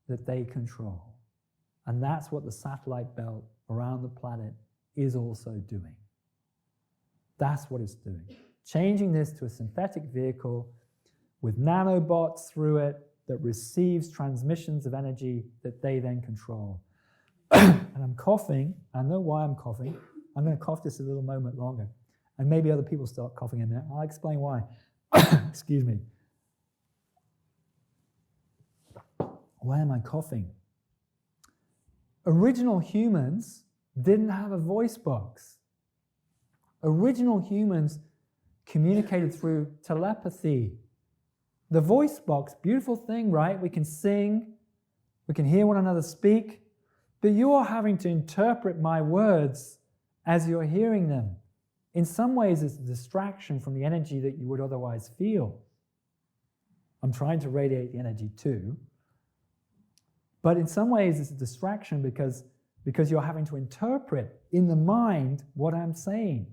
that they control. And that's what the satellite belt around the planet is also doing. That's what it's doing. Changing this to a synthetic vehicle with nanobots through it that receives transmissions of energy that they then control. And I'm coughing. I know why I'm coughing. I'm going to cough just a little moment longer. And maybe other people start coughing in there. I'll explain why. Excuse me. Why am I coughing? Original humans didn't have a voice box. Original humans communicated through telepathy. The voice box, beautiful thing, right? We can sing, we can hear one another speak, but you're having to interpret my words as you're hearing them. In some ways, it's a distraction from the energy that you would otherwise feel. I'm trying to radiate the energy too. But in some ways, it's a distraction because you're having to interpret in the mind what I'm saying.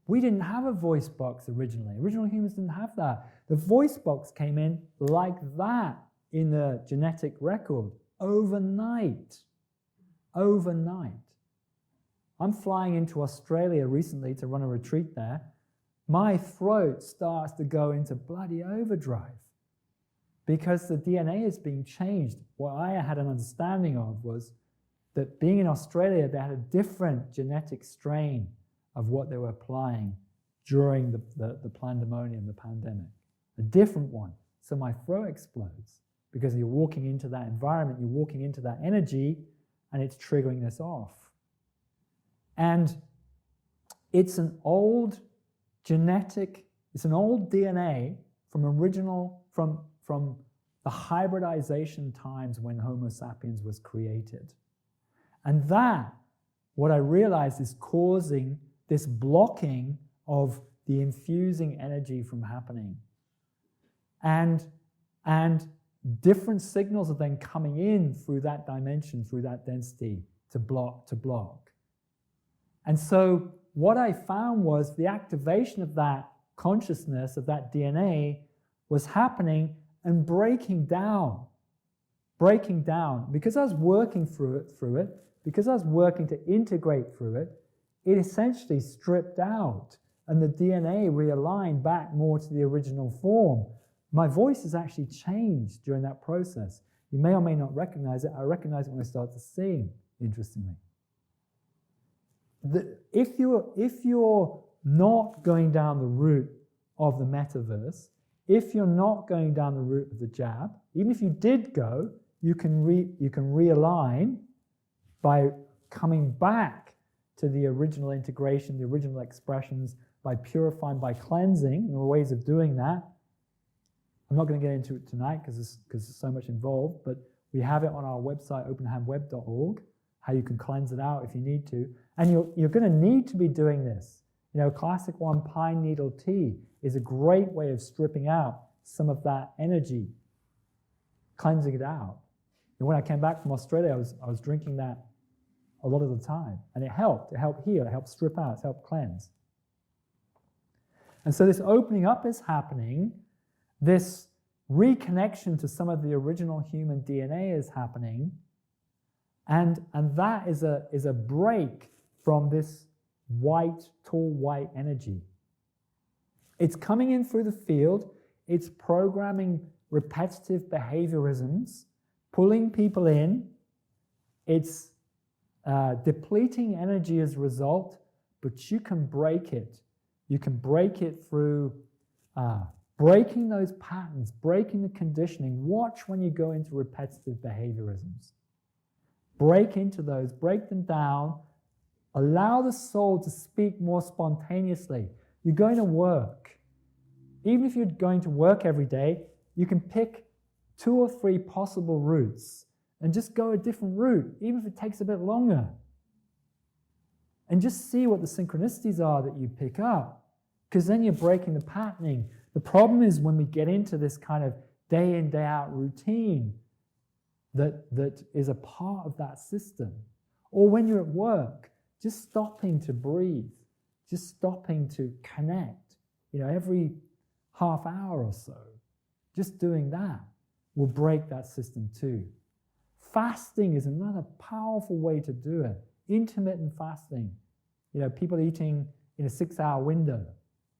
We didn't have a voice box originally. Original humans didn't have that. The voice box came in like that in the genetic record overnight. Overnight. I'm flying into Australia recently to run a retreat there. My throat starts to go into bloody overdrive because the DNA is being changed. What I had an understanding of was that being in Australia, they had a different genetic strain of what they were applying during the pandemonium, the pandemic. A different one. So my throat explodes because you're walking into that environment, you're walking into that energy, and it's triggering this off. And it's an old genetic, it's an old DNA from the hybridization times when Homo sapiens was created. And that, what I realized, is causing this blocking of the infusing energy from happening. And different signals are then coming in through that dimension, through that density to block. And so what I found was the activation of that consciousness, of that DNA, was happening and breaking down. Because I was working through it, because I was working to integrate through it, it essentially stripped out and the DNA realigned back more to the original form. My voice has actually changed during that process. You may or may not recognize it. I recognize it when I start to sing, interestingly. If you're not going down the route of the metaverse, if you're not going down the route of the jab, even if you did go, you can realign by coming back to the original integration, the original expressions, by purifying, by cleansing. There are ways of doing that. I'm not going to get into it tonight because there's so much involved, but we have it on our website, openhandweb.org, how you can cleanse it out if you need to. And you're going to need to be doing this. Classic 1 pine needle tea is a great way of stripping out some of that energy, cleansing it out. And when I came back from Australia, I was drinking that a lot of the time, and it helped. It helped heal, it helped strip out, it helped cleanse. And so this opening up is happening, this reconnection to some of the original human DNA is happening, and that is a break from this tall white energy. It's coming in through the field, it's programming repetitive behaviorisms, pulling people in, it's depleting energy as a result, but you can break it You can break it through breaking those patterns, breaking the conditioning. Watch when you go into repetitive behaviorisms. Break into those, break them down. Allow the soul to speak more spontaneously. You're going to work. Even if you're going to work every day, you can pick 2 or 3 possible routes and just go a different route, even if it takes a bit longer. And just see what the synchronicities are that you pick up, because then you're breaking the patterning. The problem is when we get into this kind of day in, day out routine that is a part of that system, or when you're at work, just stopping to breathe, just stopping to connect, every half hour or so, just doing that will break that system too. Fasting is another powerful way to do it. Intermittent fasting, people eating in a 6-hour window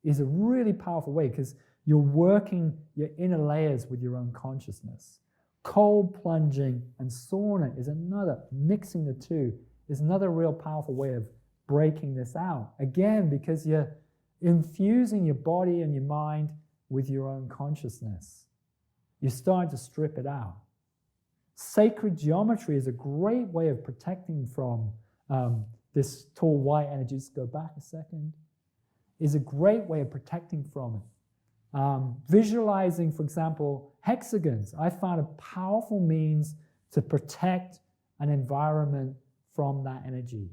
is a really powerful way because you're working your inner layers with your own consciousness. Cold plunging and sauna is another, mixing the two, is another real powerful way of breaking this out. Again, because you're infusing your body and your mind with your own consciousness. You're starting to strip it out. Sacred geometry is a great way of protecting from this tall white energy. Just go back a second. Is a great way of protecting from it. Visualizing, for example, hexagons, I found a powerful means to protect an environment from that energy,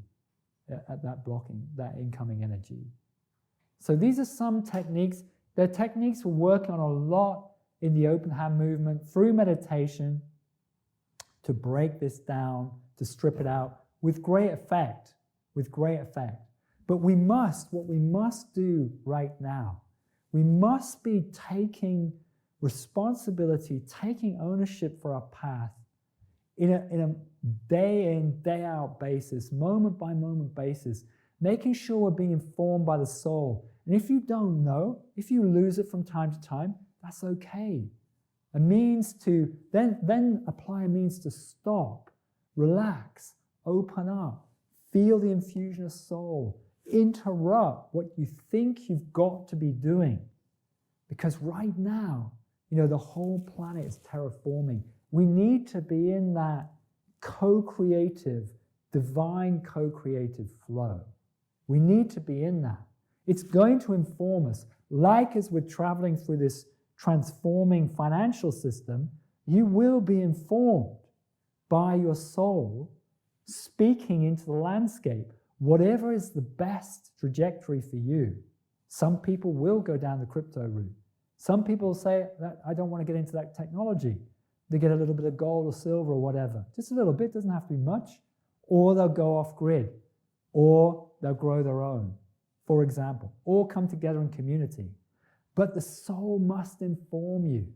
that blocking, that incoming energy. So these are some techniques. They're techniques we're working on a lot in the open hand movement through meditation to break this down, to strip it out with great effect, But what we must do right now, we must be taking responsibility, taking ownership for our path in a day in, day out basis, moment by moment basis, making sure we're being informed by the soul. And if you don't know, if you lose it from time to time, that's okay. A means to, then apply a means to stop, relax, open up, feel the infusion of soul, interrupt what you think you've got to be doing. Because right now, the whole planet is terraforming. We need to be in that co-creative, divine co-creative flow. We need to be in that. It's going to inform us. Like as we're traveling through this transforming financial system, you will be informed by your soul speaking into the landscape, whatever is the best trajectory for you. Some people will go down the crypto route. Some people say, I don't want to get into that technology. They get a little bit of gold or silver or whatever. Just a little bit, doesn't have to be much. Or they'll go off grid. Or they'll grow their own, for example. Or come together in community. But the soul must inform you.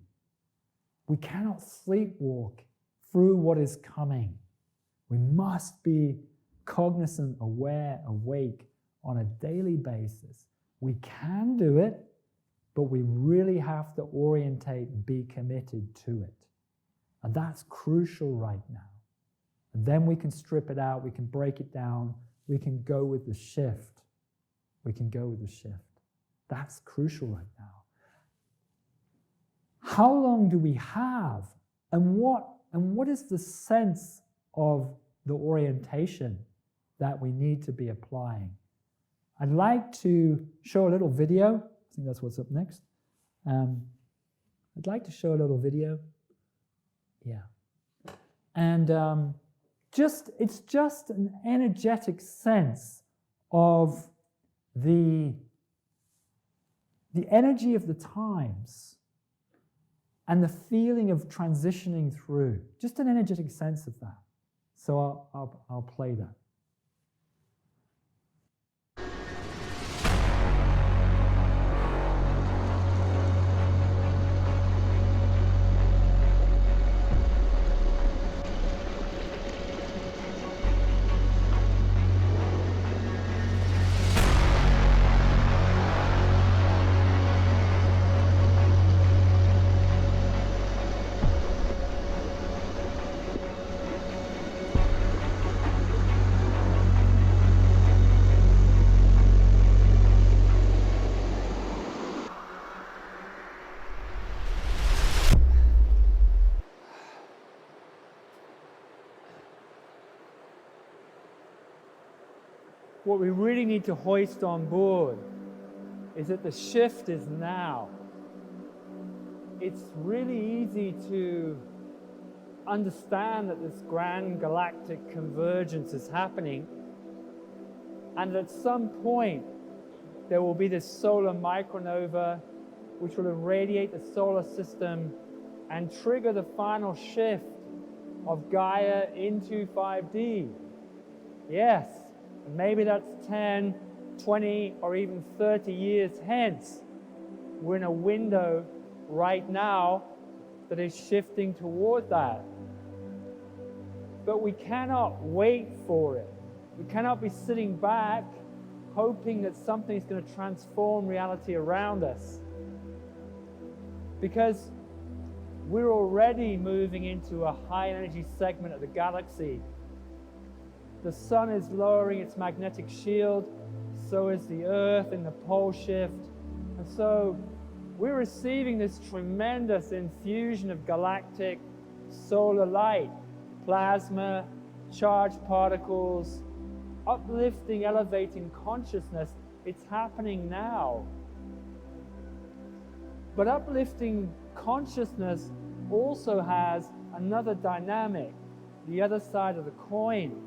We cannot sleepwalk through what is coming. We must be cognizant, aware, awake on a daily basis. We can do it, but we really have to orientate and be committed to it. And that's crucial right now. And then we can strip it out, we can break it down, we can go with the shift. That's crucial right now. How long do we have? And what is the sense of the orientation that we need to be applying? I'd like to show a little video. I think that's what's up next. I'd like to show a little video. Yeah. And it's just an energetic sense of the energy of the times and the feeling of transitioning through. Just an energetic sense of that. So I'll play that. what we really need to hoist on board is that the shift is now. It's really easy to understand that this grand galactic convergence is happening, and at some point there will be this solar micronova which will irradiate the solar system and trigger the final shift of Gaia into 5D. Yes, maybe that's 10, 20, or even 30 years hence. We're in a window right now that is shifting toward that. But we cannot wait for it. We cannot be sitting back hoping that something's going to transform reality around us. Because we're already moving into a high energy segment of the galaxy. The sun is lowering its magnetic shield, so is the Earth in the pole shift. And so we're receiving this tremendous infusion of galactic solar light, plasma, charged particles, uplifting, elevating consciousness. It's happening now. But uplifting consciousness also has another dynamic, the other side of the coin.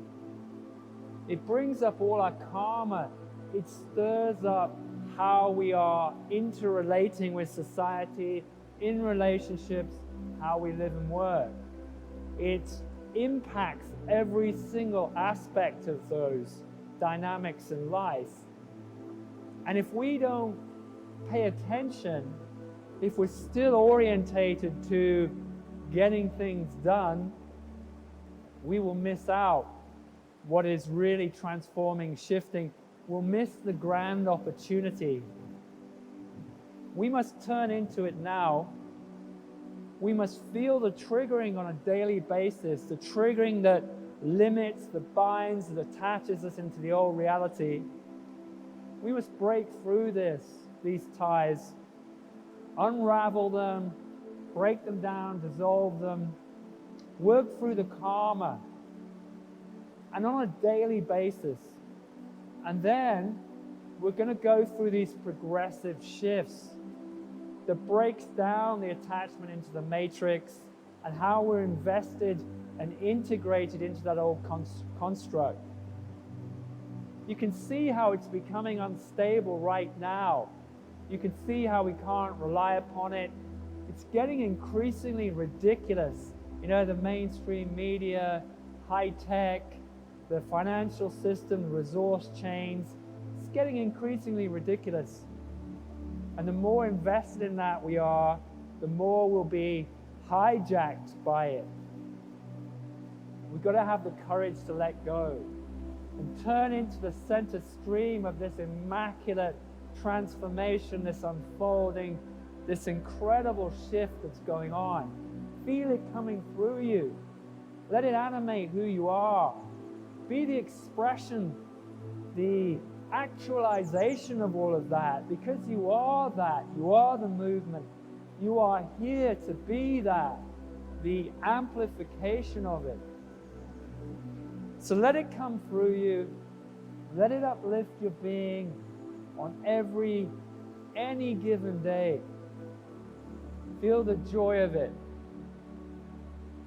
It brings up all our karma. It stirs up how we are interrelating with society, in relationships, how we live and work. It impacts every single aspect of those dynamics in life. And if we don't pay attention, if we're still orientated to getting things done, we will miss out what is really transforming, shifting. We'll miss the grand opportunity. We must turn into it now. We must feel the triggering on a daily basis, the triggering that limits, that binds, that attaches us into the old reality. We must break through these ties, unravel them, break them down, dissolve them, work through the karma, and on a daily basis. And then we're going to go through these progressive shifts that breaks down the attachment into the matrix and how we're invested and integrated into that old construct. You can see how it's becoming unstable right now. You can see how we can't rely upon it. It's getting increasingly ridiculous. You know, the mainstream media, high tech, the financial system, the resource chains, it's getting increasingly ridiculous. And the more invested in that we are, the more we'll be hijacked by it. We've got to have the courage to let go and turn into the center stream of this immaculate transformation, this unfolding, this incredible shift that's going on. Feel it coming through you. Let it animate who you are. Be the expression, the actualization of all of that, because you are that. You are the movement. You are here to be that, the amplification of it. So let it come through you. Let it uplift your being on any given day. Feel the joy of it,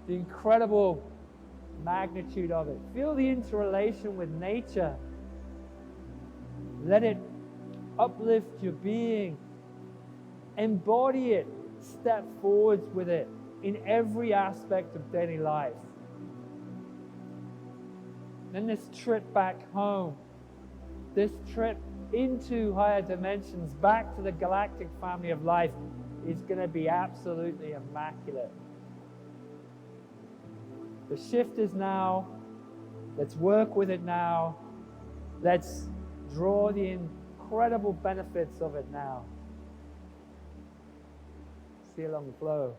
the incredible magnitude of it. Feel the interrelation with nature. Let it uplift your being. Embody it. Step forwards with it in every aspect of daily life. Then this trip back home, this trip into higher dimensions, back to the galactic family of life, is going to be absolutely immaculate. The shift is now. Let's work with it now. Let's draw the incredible benefits of it now. See you along the flow.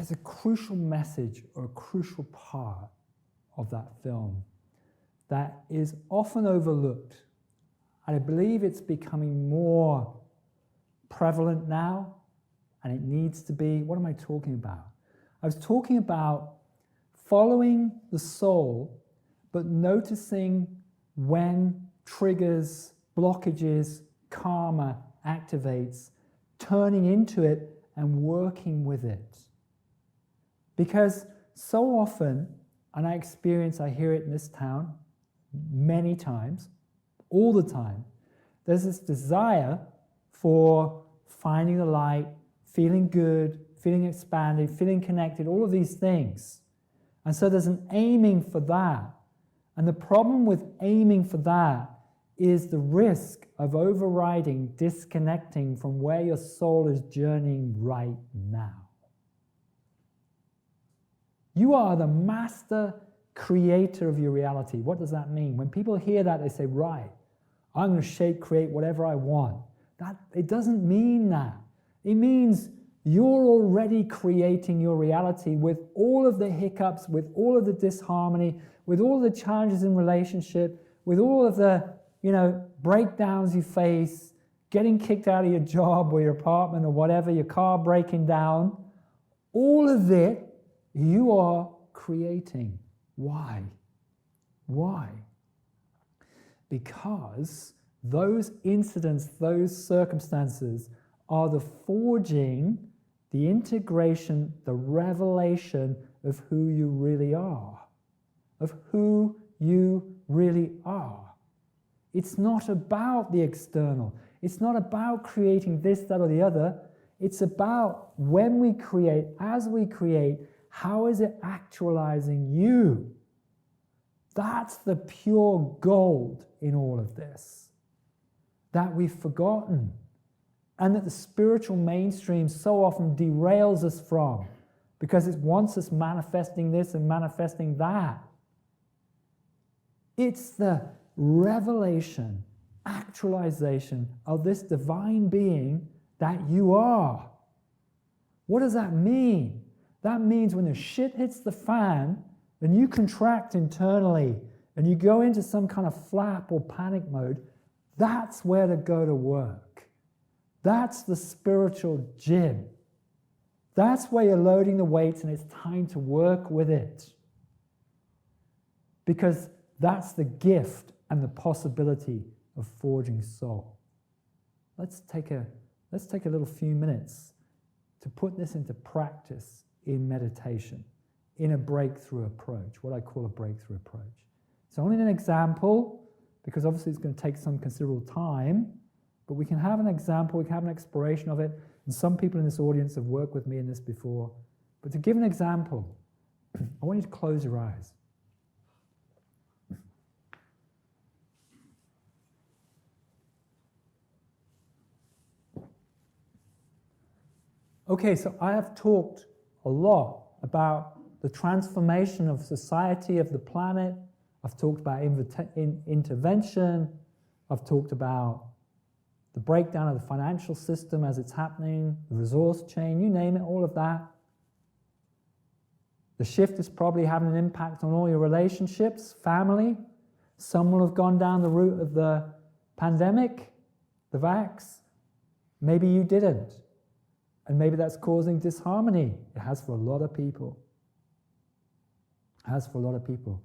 there's a crucial message or a crucial part of that film that is often overlooked. And I believe it's becoming more prevalent now, and it needs to be. What am I talking about? I was talking about following the soul, but noticing when triggers, blockages, karma activates, turning into it and working with it. Because so often, and I hear it in this town many times, all the time, there's this desire for finding the light, feeling good, feeling expanded, feeling connected, all of these things. And so there's an aiming for that. And the problem with aiming for that is the risk of overriding, disconnecting from where your soul is journeying right now. You are the master creator of your reality. What does that mean? When people hear that, they say, right, I'm going to shape, create whatever I want. It doesn't mean that. It means you're already creating your reality with all of the hiccups, with all of the disharmony, with all the challenges in relationship, with all of the, breakdowns you face, getting kicked out of your job or your apartment or whatever, your car breaking down. All of it, you are creating. Why? Why? Because those incidents, those circumstances are the forging, the integration, the revelation of who you really are. Of who you really are. It's not about the external. It's not about creating this, that, or the other. It's about when we create, as we create, how is it actualizing you? That's the pure gold in all of this that we've forgotten, and that the spiritual mainstream so often derails us from, because it wants us manifesting this and manifesting that. It's the revelation, actualization of this divine being that you are. What does that mean? That means when the shit hits the fan and you contract internally and you go into some kind of flap or panic mode, that's where to go to work. That's the spiritual gym. That's where you're loading the weights and it's time to work with it. Because that's the gift and the possibility of forging soul. Let's take a little few minutes to put this into practice in meditation, in a breakthrough approach, what I call a breakthrough approach. It's only an example, because obviously it's going to take some considerable time, but we can have an example, we can have an exploration of it, and some people in this audience have worked with me in this before. But to give an example, I want you to close your eyes. Okay, so I have talked a lot about the transformation of society, of the planet. I've talked about intervention. I've talked about the breakdown of the financial system as it's happening, the resource chain, you name it, all of that. The shift is probably having an impact on all your relationships, family. Some will have gone down the route of the pandemic, the vax. Maybe you didn't. And maybe that's causing disharmony. It has for a lot of people. It has for a lot of people.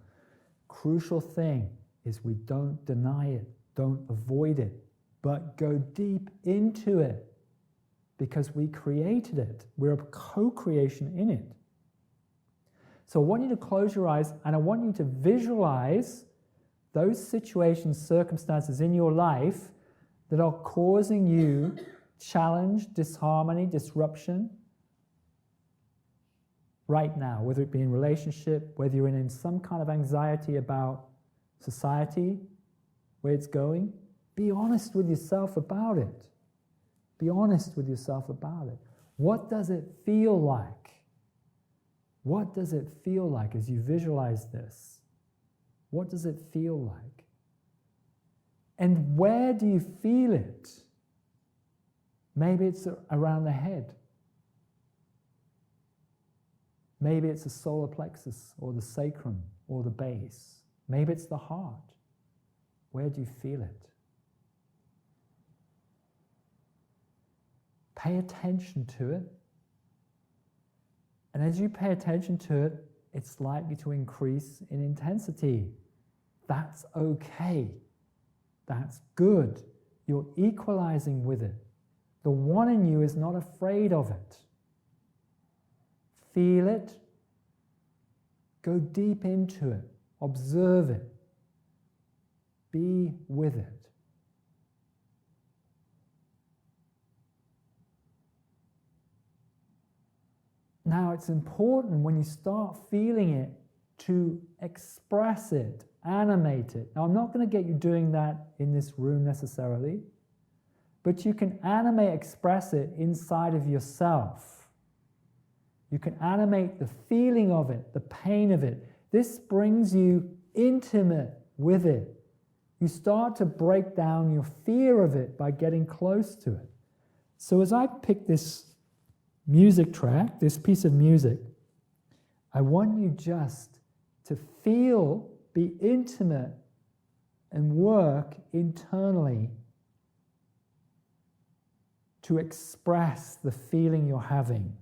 Crucial thing is we don't deny it, don't avoid it, but go deep into it, because we created it. We're a co-creation in it. So I want you to close your eyes and I want you to visualize those situations, circumstances in your life that are causing you challenge, disharmony, disruption right now, whether it be in relationship, whether you're in some kind of anxiety about society, where it's going. Be honest with yourself about it. Be honest with yourself about it. What does it feel like? What does it feel like as you visualize this? What does it feel like? And where do you feel it? Maybe it's around the head. Maybe it's the solar plexus or the sacrum or the base. Maybe it's the heart. Where do you feel it? Pay attention to it. And as you pay attention to it, it's likely to increase in intensity. That's okay. That's good. You're equalizing with it. The one in you is not afraid of it. Feel it. Go deep into it. Observe it. Be with it. Now, it's important when you start feeling it to express it, animate it. Now, I'm not going to get you doing that in this room necessarily, but you can animate, express it inside of yourself. You can animate the feeling of it, the pain of it. This brings you intimate with it. You start to break down your fear of it by getting close to it. So as I pick this music track, this piece of music, I want you just to feel, be intimate, and work internally to express the feeling you're having.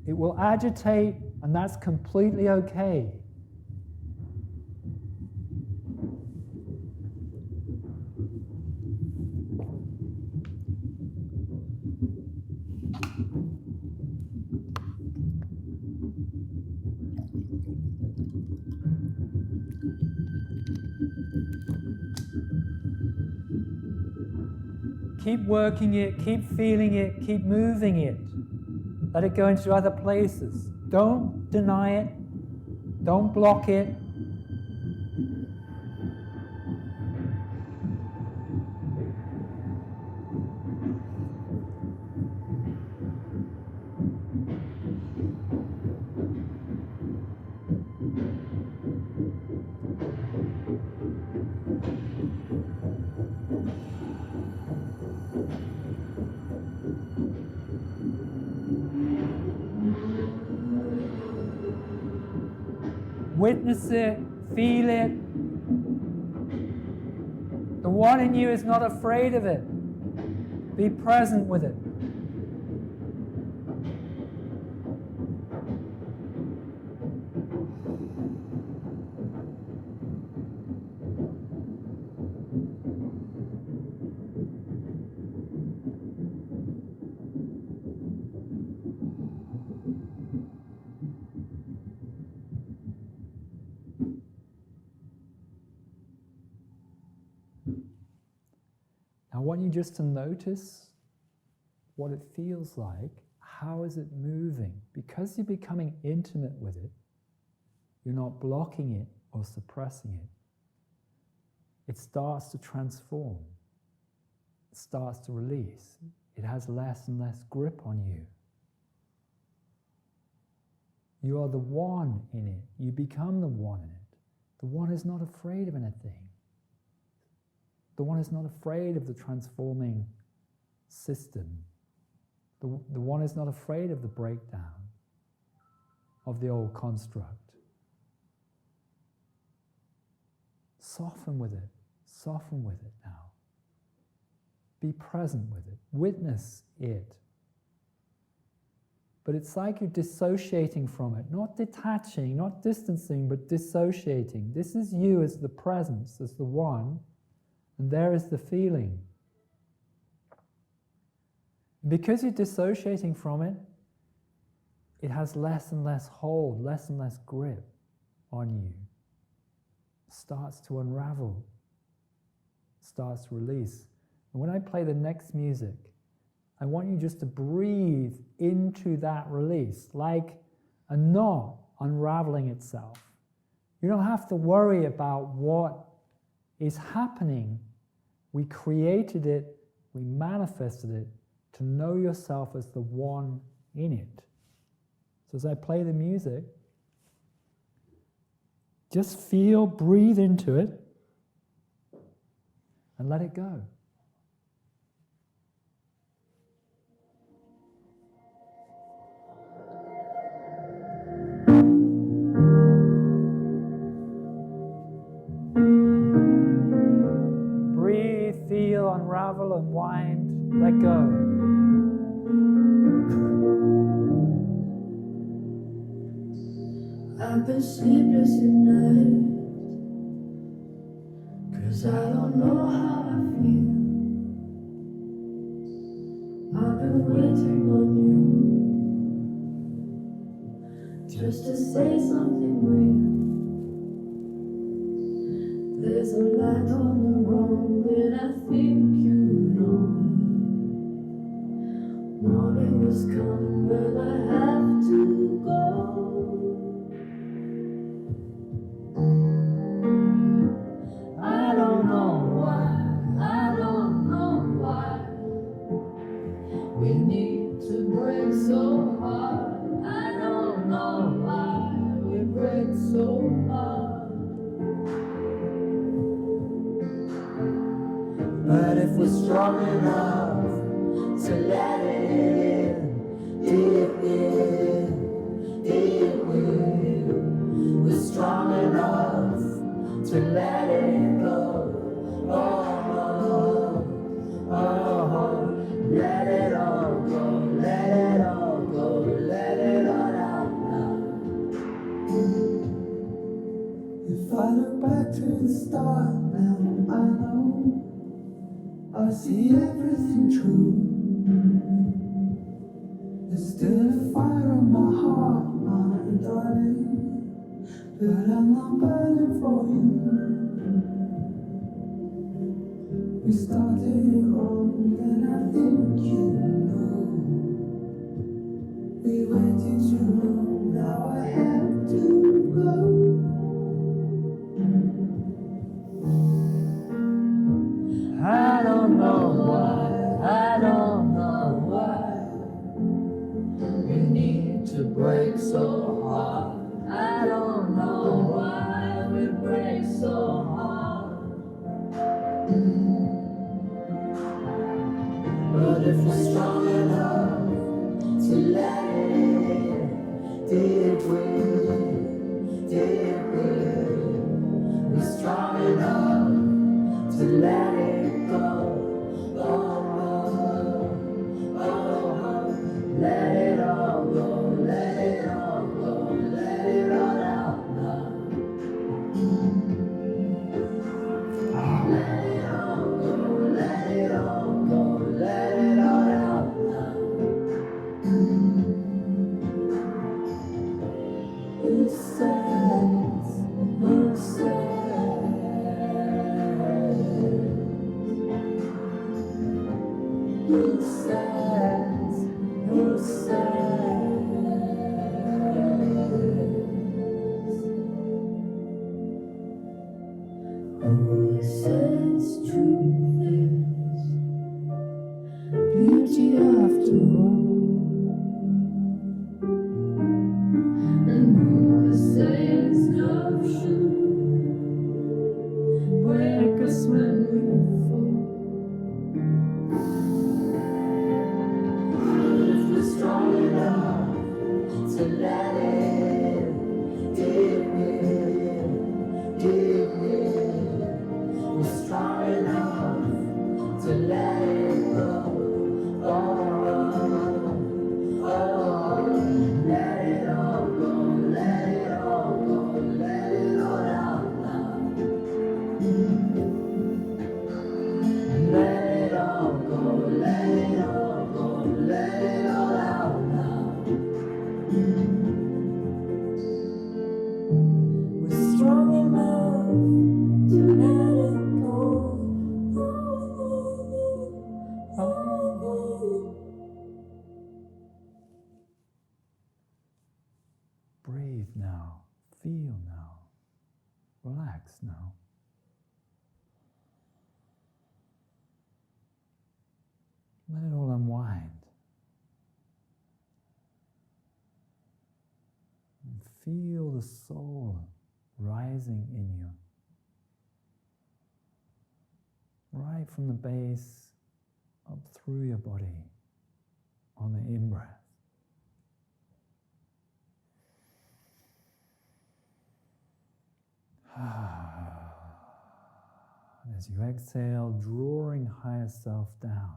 It will agitate, and that's completely okay. Keep working it, keep feeling it, keep moving it. Let it go into other places. Don't deny it. Don't block it. Witness it, feel it. The one in you is not afraid of it. Be present with it. I want you just to notice what it feels like. How is it moving? Because you're becoming intimate with it, you're not blocking it or suppressing it. It starts to transform. It starts to release. It has less and less grip on you. You are the one in it. You become the one in it. The one is not afraid of anything. The one is not afraid of the transforming system. The one is not afraid of the breakdown of the old construct. Soften with it. Soften with it now. Be present with it. Witness it. But it's like you're dissociating from it, not detaching, not distancing, but dissociating. This is you as the presence, as the one. And there is the feeling. Because you're dissociating from it, it has less and less hold, less and less grip on you. It starts to unravel, starts to release. And when I play the next music, I want you just to breathe into that release, like a knot unraveling itself. You don't have to worry about what is happening. We created it, we manifested it to know yourself as the one in it. So as I play the music, just feel, breathe into it, and let it go. unravel, unwind, let go. I've been sleepless at night, 'cause I don't know how I feel. I've been waiting on you, just to say something real. There's a light on the road, and I think you know. Morning is coming, but I have to go. I don't know why we need to break so hard. I don't know why we break so hard. But if we're strong enough to let it in, it will. We're strong enough to let it go. Let it all go, let it all go, let it all out now. If I look back to the start now, I know I see everything true. There's still a fire on my heart, my darling, but I'm not burning for you. We started it wrong, and I think you know. We waited too long, now I have to go. I don't know why we need to break so hard. I don't know why we break so hard. But if we're strong enough to let it in, it will. We're strong enough to let it go. Let it all go, let it all go, let it all out now. Let it all go, let it all go, let it all out now. Who says, who says, who says, who says, who says truth is beauty after all? And who says love should break us when we fall? But if we're strong enough to let it in, it will. We're strong enough to let it go. Let it all go, let it all go, let it all out now. Let it all go, let it all go, let it all out now. We're strong enough to let it go. Breathe now, feel now, relax now. Let it all unwind. And feel the soul rising in you. Right from the base up through your body on the in-breath. And as you exhale, drawing higher self down.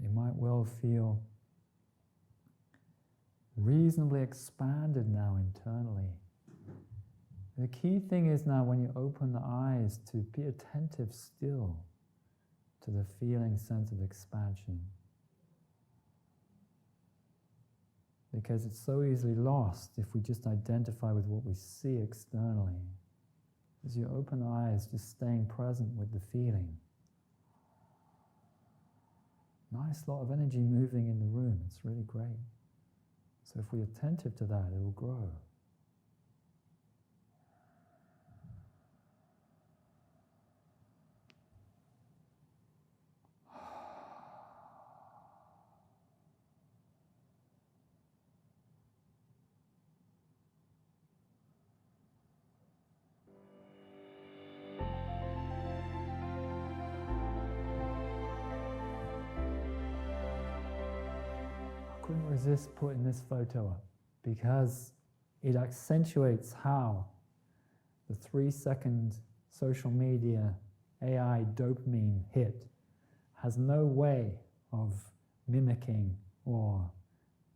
You might well feel reasonably expanded now internally. The key thing is now when you open the eyes to be attentive still to the feeling sense of expansion. Because it's so easily lost if we just identify with what we see externally. As you open the eyes, just staying present with the feeling. Nice lot of energy moving in the room. It's really great. So if we're attentive to that, it will grow. I couldn't resist putting this photo up because it accentuates how the 3-second social media AI dopamine hit has no way of mimicking or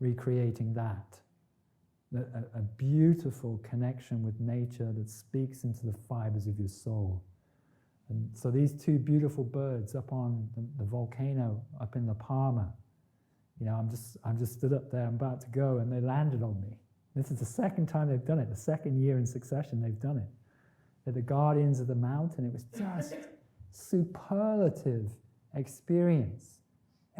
recreating that. A beautiful connection with nature that speaks into the fibers of your soul. And so these two beautiful birds up on the volcano up in La Palma, you know, I'm just stood up there, I'm about to go, and they landed on me. This is the second time they've done it, the second year in succession they've done it. They're the guardians of the mountain. It was just superlative experience.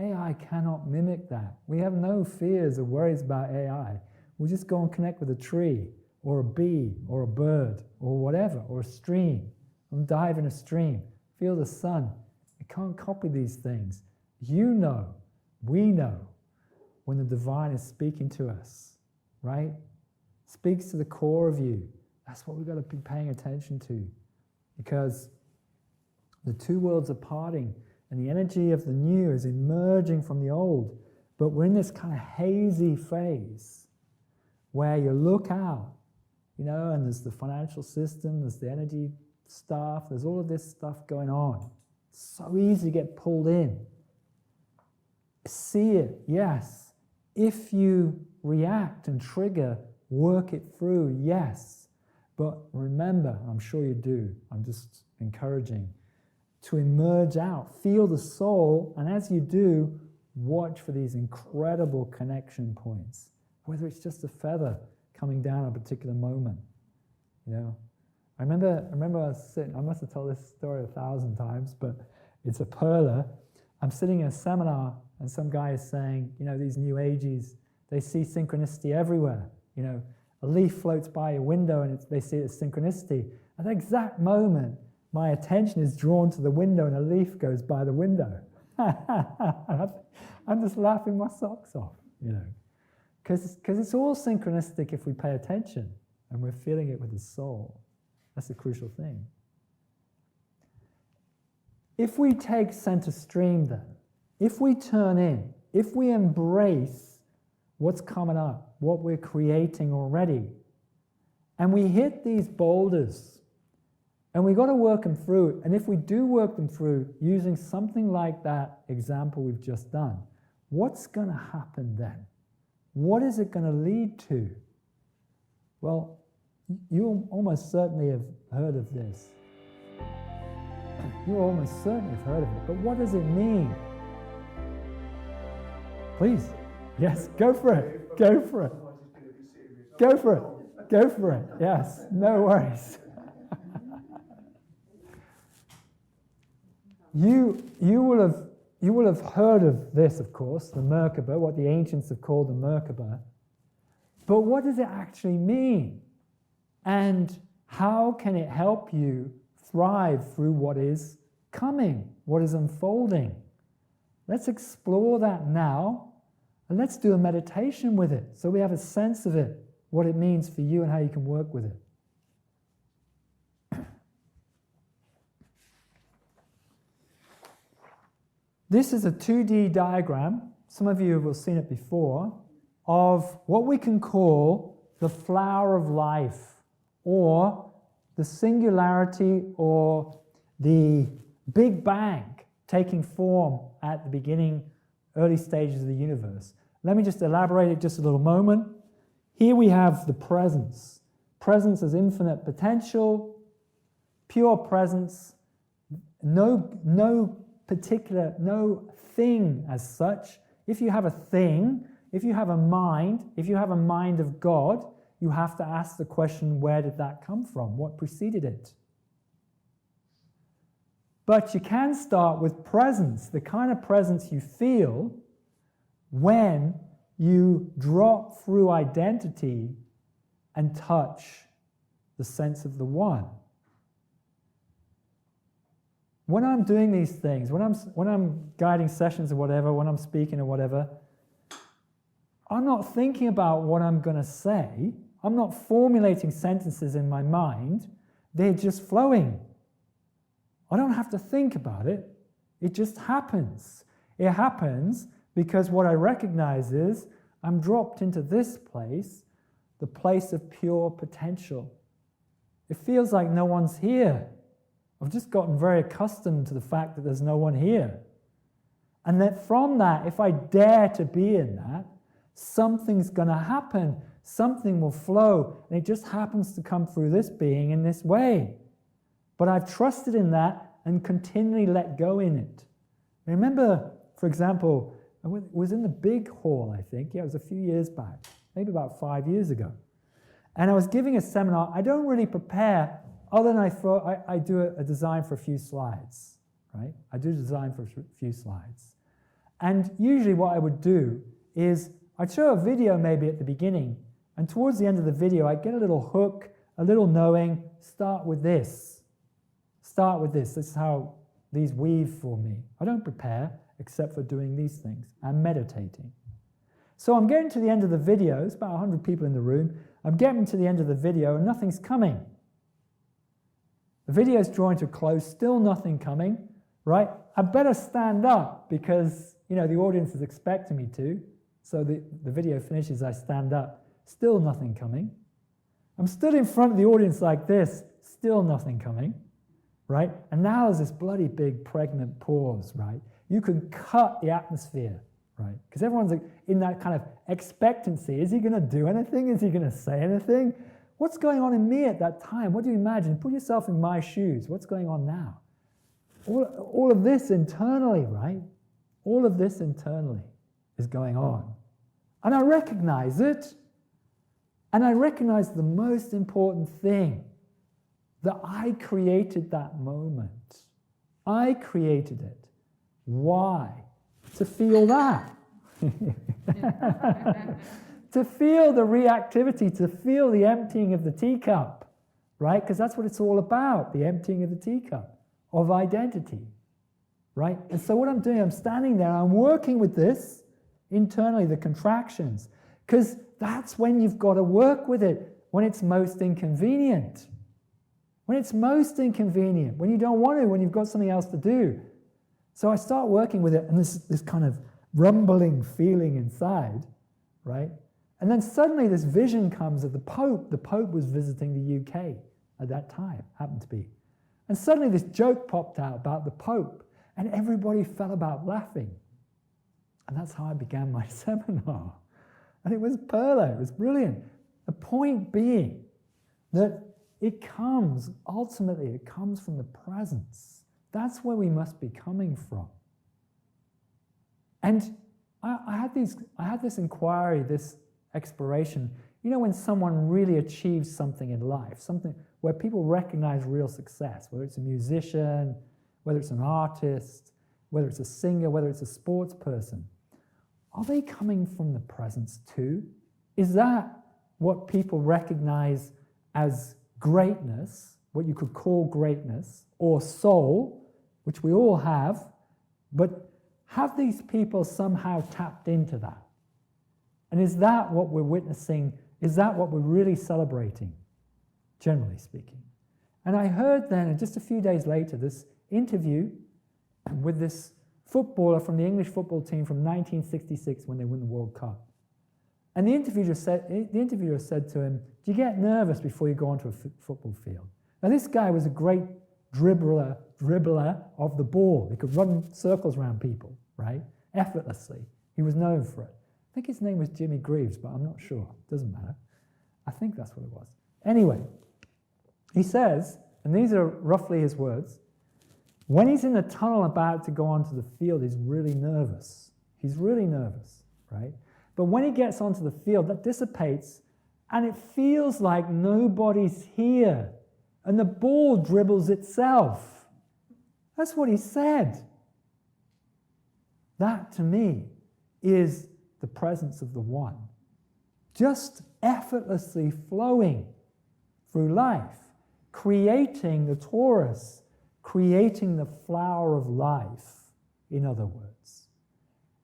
AI cannot mimic that. We have no fears or worries about AI. We'll just go and connect with a tree, or a bee, or a bird, or whatever, or a stream. And dive in a stream, feel the sun. You can't copy these things. You know, we know, when the divine is speaking to us, right? Speaks to the core of you. That's what we've got to be paying attention to. Because the two worlds are parting, and the energy of the new is emerging from the old. But we're in this kind of hazy phase where you look out, you know, and there's the financial system, there's the energy stuff, there's all of this stuff going on. It's so easy to get pulled in. See it, yes. If you react and trigger, work it through, yes. But remember, I'm sure you do, I'm just encouraging, to emerge out, feel the soul, and as you do, watch for these incredible connection points, whether it's just a feather coming down at a particular moment, you know. I remember I was sitting, I must have told this story 1,000 times, but it's a perler. I'm sitting in a seminar and some guy is saying, you know, these new ages, they see synchronicity everywhere. You know, a leaf floats by a window and they see it as synchronicity. At the exact moment, my attention is drawn to the window and a leaf goes by the window. I'm just laughing my socks off, you know. Because it's all synchronistic if we pay attention and we're feeling it with the soul. That's the crucial thing. If we take center stream then, if we turn in, if we embrace what's coming up, what we're creating already, and we hit these boulders, and we've got to work them through, and if we do work them through using something like that example we've just done, what's going to happen then? What is it going to lead to? Well, you almost certainly have heard of this. You almost certainly have heard of it. But what does it mean? Please. Yes, go for it. Go for it. Go for it. Go for it. Yes, no worries. You will have heard of this, of course, the Merkabah, what the ancients have called the Merkabah. But what does it actually mean? And how can it help you thrive through what is coming, what is unfolding. Let's explore that now, and let's do a meditation with it so we have a sense of it, what it means for you and how you can work with it. This is a 2D diagram, some of you have seen it before, of what we can call the flower of life, or the singularity, or the Big Bang taking form at the beginning, early stages of the universe. Let me just elaborate it just a little moment. Here we have the presence. Presence as infinite potential, pure presence, no thing as such. If you have a thing, if you have a mind, if you have a mind of God, you have to ask the question, where did that come from? What preceded it? But you can start with presence, the kind of presence you feel when you drop through identity and touch the sense of the one. When I'm doing these things, when I'm guiding sessions or whatever, when I'm speaking or whatever, I'm not thinking about what I'm going to say. I'm not formulating sentences in my mind. They're just flowing. I don't have to think about it. It just happens. It happens because what I recognize is I'm dropped into this place, the place of pure potential. It feels like no one's here. I've just gotten very accustomed to the fact that there's no one here. And that from that, if I dare to be in that, something's going to happen. Something will flow. And it just happens to come through this being in this way. But I've trusted in that and continually let go in it. I remember, for example, I was in the big hall, I think. Yeah, it was a few years back, maybe about 5 years ago. And I was giving a seminar. I don't really prepare, other than I do a design for a few slides, right? I do design for a few slides. And usually what I would do is I'd show a video maybe at the beginning, and towards the end of the video, I'd get a little hook, a little knowing, start with this. Start with this. This is how these weave for me. I don't prepare except for doing these things and meditating. So I'm getting to the end of the video. There's about 100 people in the room. I'm getting to the end of the video and nothing's coming. The video's drawing to a close, still nothing coming, right? I better stand up because, the audience is expecting me to. So the video finishes, I stand up, still nothing coming. I'm stood in front of the audience like this, still nothing coming, right? And now there's this bloody big pregnant pause, right? You can cut the atmosphere, right? Because everyone's in that kind of expectancy. Is he going to do anything? Is he going to say anything? What's going on in me at that time? What do you imagine? Put yourself in my shoes. What's going on now? All of this internally, right? All of this internally is going on. And I recognize it. And I recognize the most important thing, that I created that moment. I created it. Why? To feel that. To feel the reactivity, to feel the emptying of the teacup, right? Because that's what it's all about, the emptying of the teacup, of identity, right? And so what I'm doing, I'm standing there, I'm working with this internally, the contractions, because that's when you've got to work with it, when it's most inconvenient. When it's most inconvenient, when you don't want to, when you've got something else to do. So I start working with it, and this kind of rumbling feeling inside, right? And then suddenly this vision comes of the Pope. The Pope was visiting the UK at that time, happened to be. And suddenly this joke popped out about the Pope, and everybody fell about laughing. And that's how I began my seminar. And it was Perlo, it was brilliant. The point being that ultimately it comes from the presence. That's where we must be coming from. And I had this inquiry, this exploration. When someone really achieves something in life, something where people recognize real success, whether it's a musician, whether it's an artist, whether it's a singer, whether it's a sports person, are they coming from the presence too? Is that what people recognize as greatness, what you could call greatness, or soul, which we all have, but have these people somehow tapped into that? And is that what we're witnessing? Is that what we're really celebrating, generally speaking? And I heard then, and just a few days later, this interview with this footballer from the English football team from 1966 when they won the World Cup. And the interviewer said to him, do you get nervous before you go onto a football field? Now this guy was a great dribbler of the ball. He could run circles around people, right? Effortlessly. He was known for it. I think his name was Jimmy Greaves, but I'm not sure. Doesn't matter. I think that's what it was. Anyway, he says, and these are roughly his words, when he's in the tunnel about to go onto the field, he's really nervous. He's really nervous, right? But when he gets onto the field, that dissipates, and it feels like nobody's here, and the ball dribbles itself. That's what he said. That, to me, is the presence of the One, just effortlessly flowing through life, creating the torus, creating the flower of life, in other words.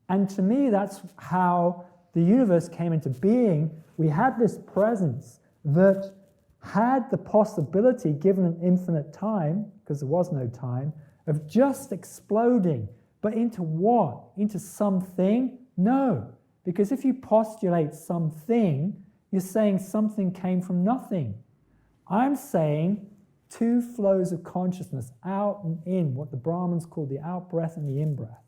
And to me, that's how the universe came into being. We had this presence that had the possibility, given an infinite time, because there was no time, of just exploding. But into what? Into something? No. Because if you postulate something, you're saying something came from nothing. I'm saying two flows of consciousness, out and in, what the Brahmins call the out-breath and the in-breath.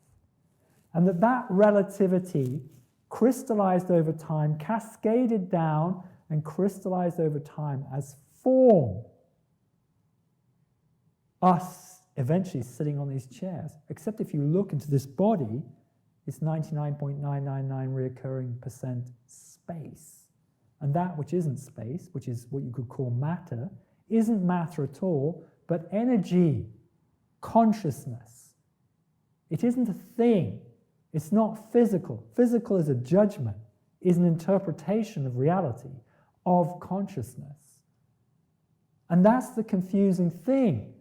And that relativity crystallized over time, cascaded down and crystallized over time as form. Us eventually sitting on these chairs. Except if you look into this body, it's 99.999 reoccurring percent space. And that which isn't space, which is what you could call matter, isn't matter at all, but energy, consciousness. It isn't a thing. It's not physical. Physical is a judgment, is an interpretation of reality, of consciousness. And that's the confusing thing.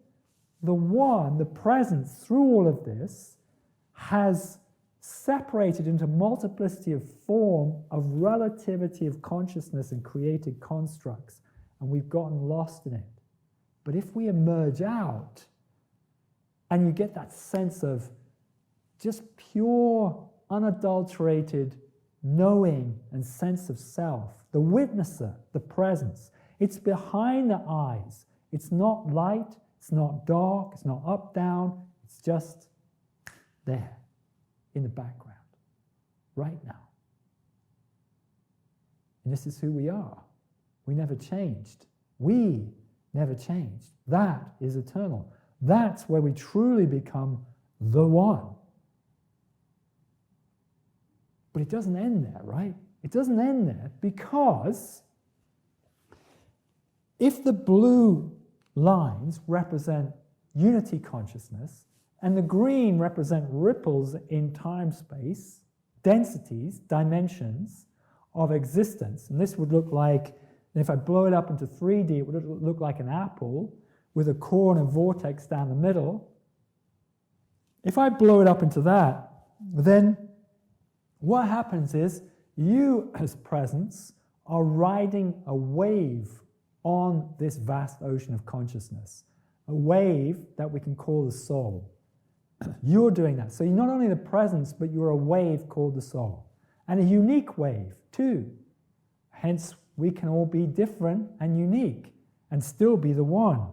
The One, the presence through all of this, has separated into multiplicity of form, of relativity of consciousness and created constructs, and we've gotten lost in it. But if we emerge out, and you get that sense of just pure, unadulterated knowing and sense of self, the witnesser, the presence, it's behind the eyes. It's not light, it's not dark, it's not up, down, it's just there in the background, right now. And this is who we are. We never changed. We never changed. That is eternal. That's where we truly become the One. But it doesn't end there, right? It doesn't end there because if the blue lines represent unity consciousness and the green represent ripples in time-space, densities, dimensions of existence, and this would look like, if I blow it up into 3D, it would look like an apple with a core and a vortex down the middle. If I blow it up into that, then what happens is you as presence are riding a wave on this vast ocean of consciousness, a wave that we can call the soul. You're doing that. So you're not only the presence, but you're a wave called the soul. And a unique wave, too. Hence, we can all be different and unique and still be the One.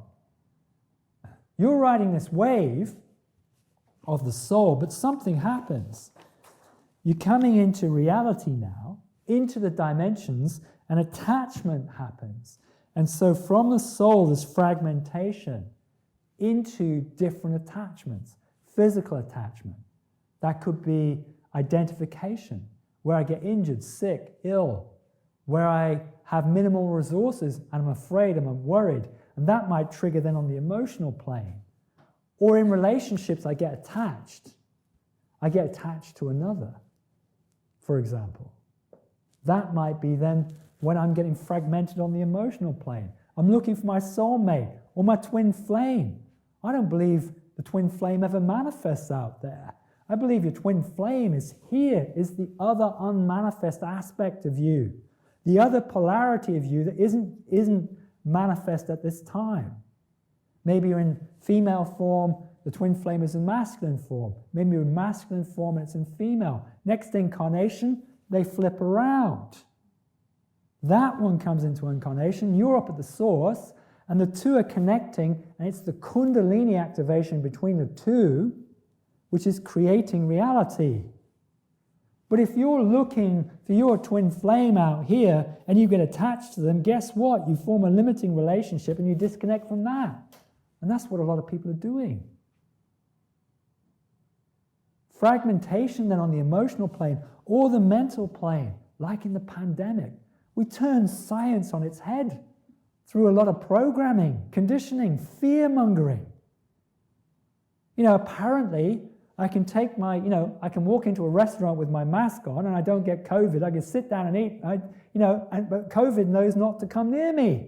You're riding this wave of the soul, but something happens. You're coming into reality now, into the dimensions, and attachment happens. And so from the soul, there's fragmentation into different attachments. Physical attachment. That could be identification, where I get injured, sick, ill, where I have minimal resources and I'm afraid, I'm worried, and that might trigger then on the emotional plane. Or in relationships, I get attached. I get attached to another, for example. That might be then when I'm getting fragmented on the emotional plane. I'm looking for my soulmate or my twin flame. I don't believe the twin flame ever manifests out there. I believe your twin flame is here, is the other unmanifest aspect of you, the other polarity of you that isn't manifest at this time. Maybe you're in female form, the twin flame is in masculine form. Maybe you're in masculine form and it's in female. Next incarnation, they flip around. That one comes into incarnation, you're up at the source, and the two are connecting, and it's the Kundalini activation between the two which is creating reality. But if you're looking for your twin flame out here and you get attached to them, guess what? You form a limiting relationship and you disconnect from that. And that's what a lot of people are doing. Fragmentation then on the emotional plane or the mental plane, like in the pandemic. We turn science on its head through a lot of programming, conditioning, fear-mongering. Apparently, I can take I can walk into a restaurant with my mask on and I don't get COVID. I can sit down and eat, but COVID knows not to come near me.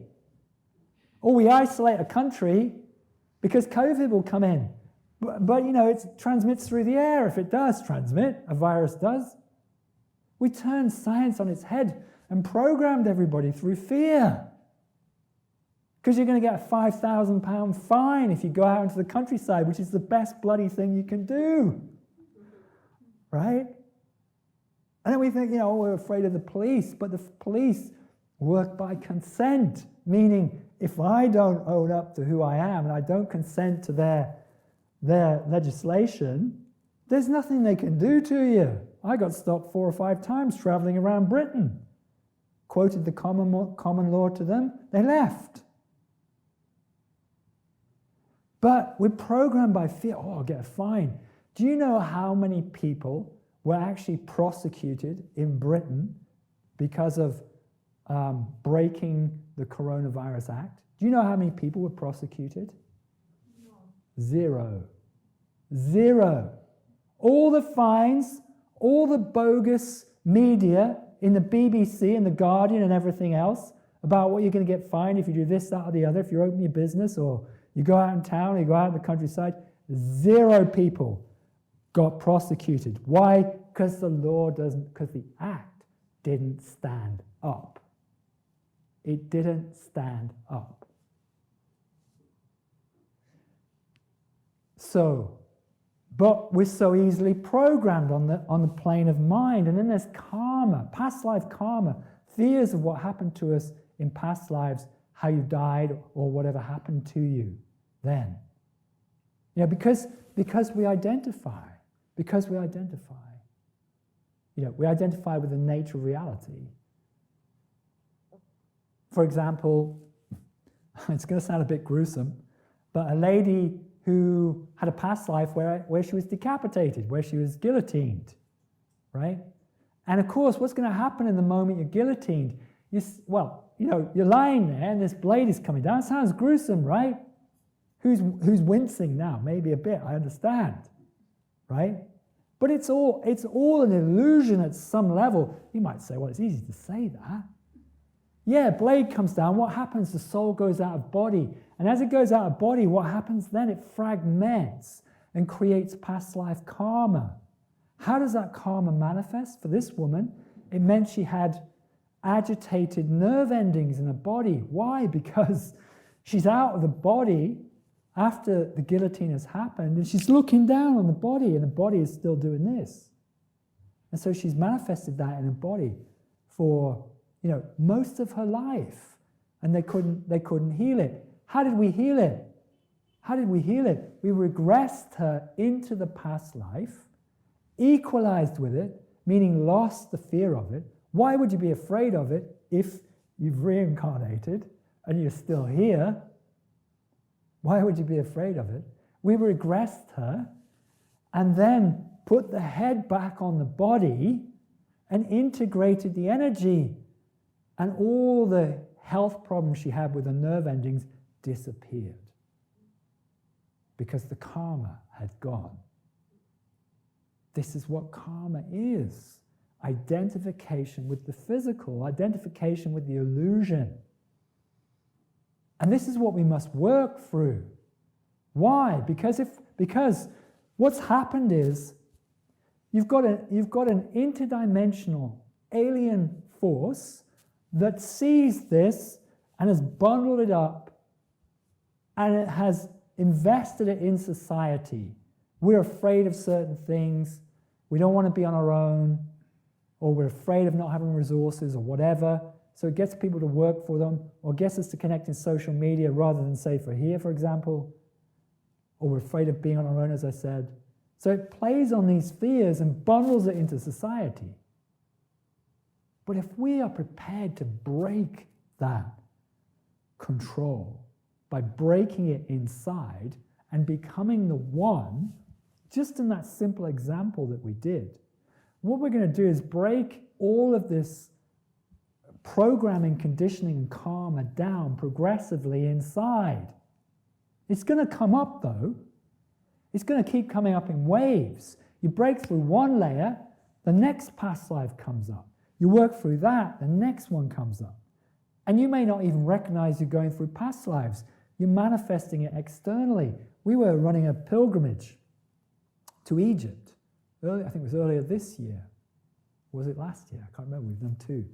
Or we isolate a country because COVID will come in. But it transmits through the air if it does transmit, a virus does. We turned science on its head and programmed everybody through fear. Because you're going to get a £5,000 fine if you go out into the countryside, which is the best bloody thing you can do. Right? And then we think, we're afraid of the police, but the police work by consent, meaning if I don't own up to who I am and I don't consent to their legislation, there's nothing they can do to you. I got stopped 4 or 5 times traveling around Britain. Quoted the common law to them, they left. But we're programmed by fear. Oh, I'll get a fine. Do you know how many people were actually prosecuted in Britain because of breaking the Coronavirus Act? Do you know how many people were prosecuted? No. Zero. All the fines, all the bogus media in the BBC and the Guardian and everything else about what you're going to get fined if you do this, that, or the other, if you open your business or you go out in town or you go out in the countryside, 0 people got prosecuted. Why? Because the act didn't stand up. It didn't stand up. But we're so easily programmed on the plane of mind. And then there's karma, past life karma, fears of what happened to us in past lives, how you died or whatever happened to you then. Because we identify. We identify with the nature of reality. For example, it's going to sound a bit gruesome, but a lady who had a past life where she was decapitated, where she was guillotined, right? And of course, what's going to happen in the moment you're guillotined? You're lying there and this blade is coming down. It sounds gruesome, right? Who's wincing now? Maybe a bit, I understand, right? But it's all an illusion at some level. You might say, well, it's easy to say that. Yeah, blade comes down. What happens? The soul goes out of body. And as it goes out of body, what happens then? It fragments and creates past life karma. How does that karma manifest? For this woman, it meant she had agitated nerve endings in her body. Why? Because she's out of the body after the guillotine has happened, and she's looking down on the body, and the body is still doing this. And so she's manifested that in her body for most of her life, and they couldn't heal it. How did we heal it? We regressed her into the past life, equalized with it, meaning lost the fear of it. Why would you be afraid of it if you've reincarnated and you're still here? Why would you be afraid of it? We regressed her and then put the head back on the body and integrated the energy. And all the health problems she had with the nerve endings disappeared because the karma had gone. This is what karma is. Identification with the physical, identification with the illusion. And this is what we must work through. Why? Because Because what's happened is you've got an interdimensional alien force that sees this and has bundled it up, and it has invested it in society. We're afraid of certain things. We don't want to be on our own, or we're afraid of not having resources or whatever. So it gets people to work for them, or gets us to connect in social media rather than say for here, for example. Or we're afraid of being on our own, as I said. So it plays on these fears and bundles it into society. But if we are prepared to break that control by breaking it inside and becoming the one, just in that simple example that we did, what we're going to do is break all of this programming, conditioning, and karma down progressively inside. It's going to come up, though. It's going to keep coming up in waves. You break through one layer, the next past life comes up. You work through that, the next one comes up. And you may not even recognize you're going through past lives. You're manifesting it externally. We were running a pilgrimage to Egypt. I think it was earlier this year. Or was it last year? I can't remember. We've done two.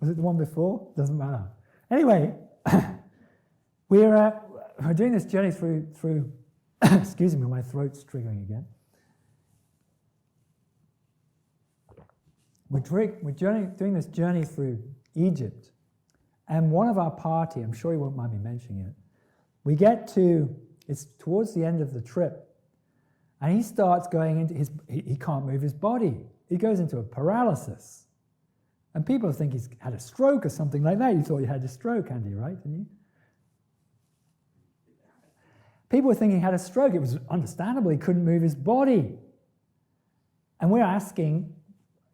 Was it the one before? Doesn't matter. Anyway, we're doing this journey through excuse me, my throat's triggering again. We're doing this journey through Egypt. And one of our party, I'm sure he won't mind me mentioning it, we get to, it's towards the end of the trip, and he starts going into he can't move his body. He goes into a paralysis. And people think he's had a stroke or something like that. You thought you had a stroke, Andy, right? Didn't you? People were thinking he had a stroke. It was understandable. He couldn't move his body. And we're asking,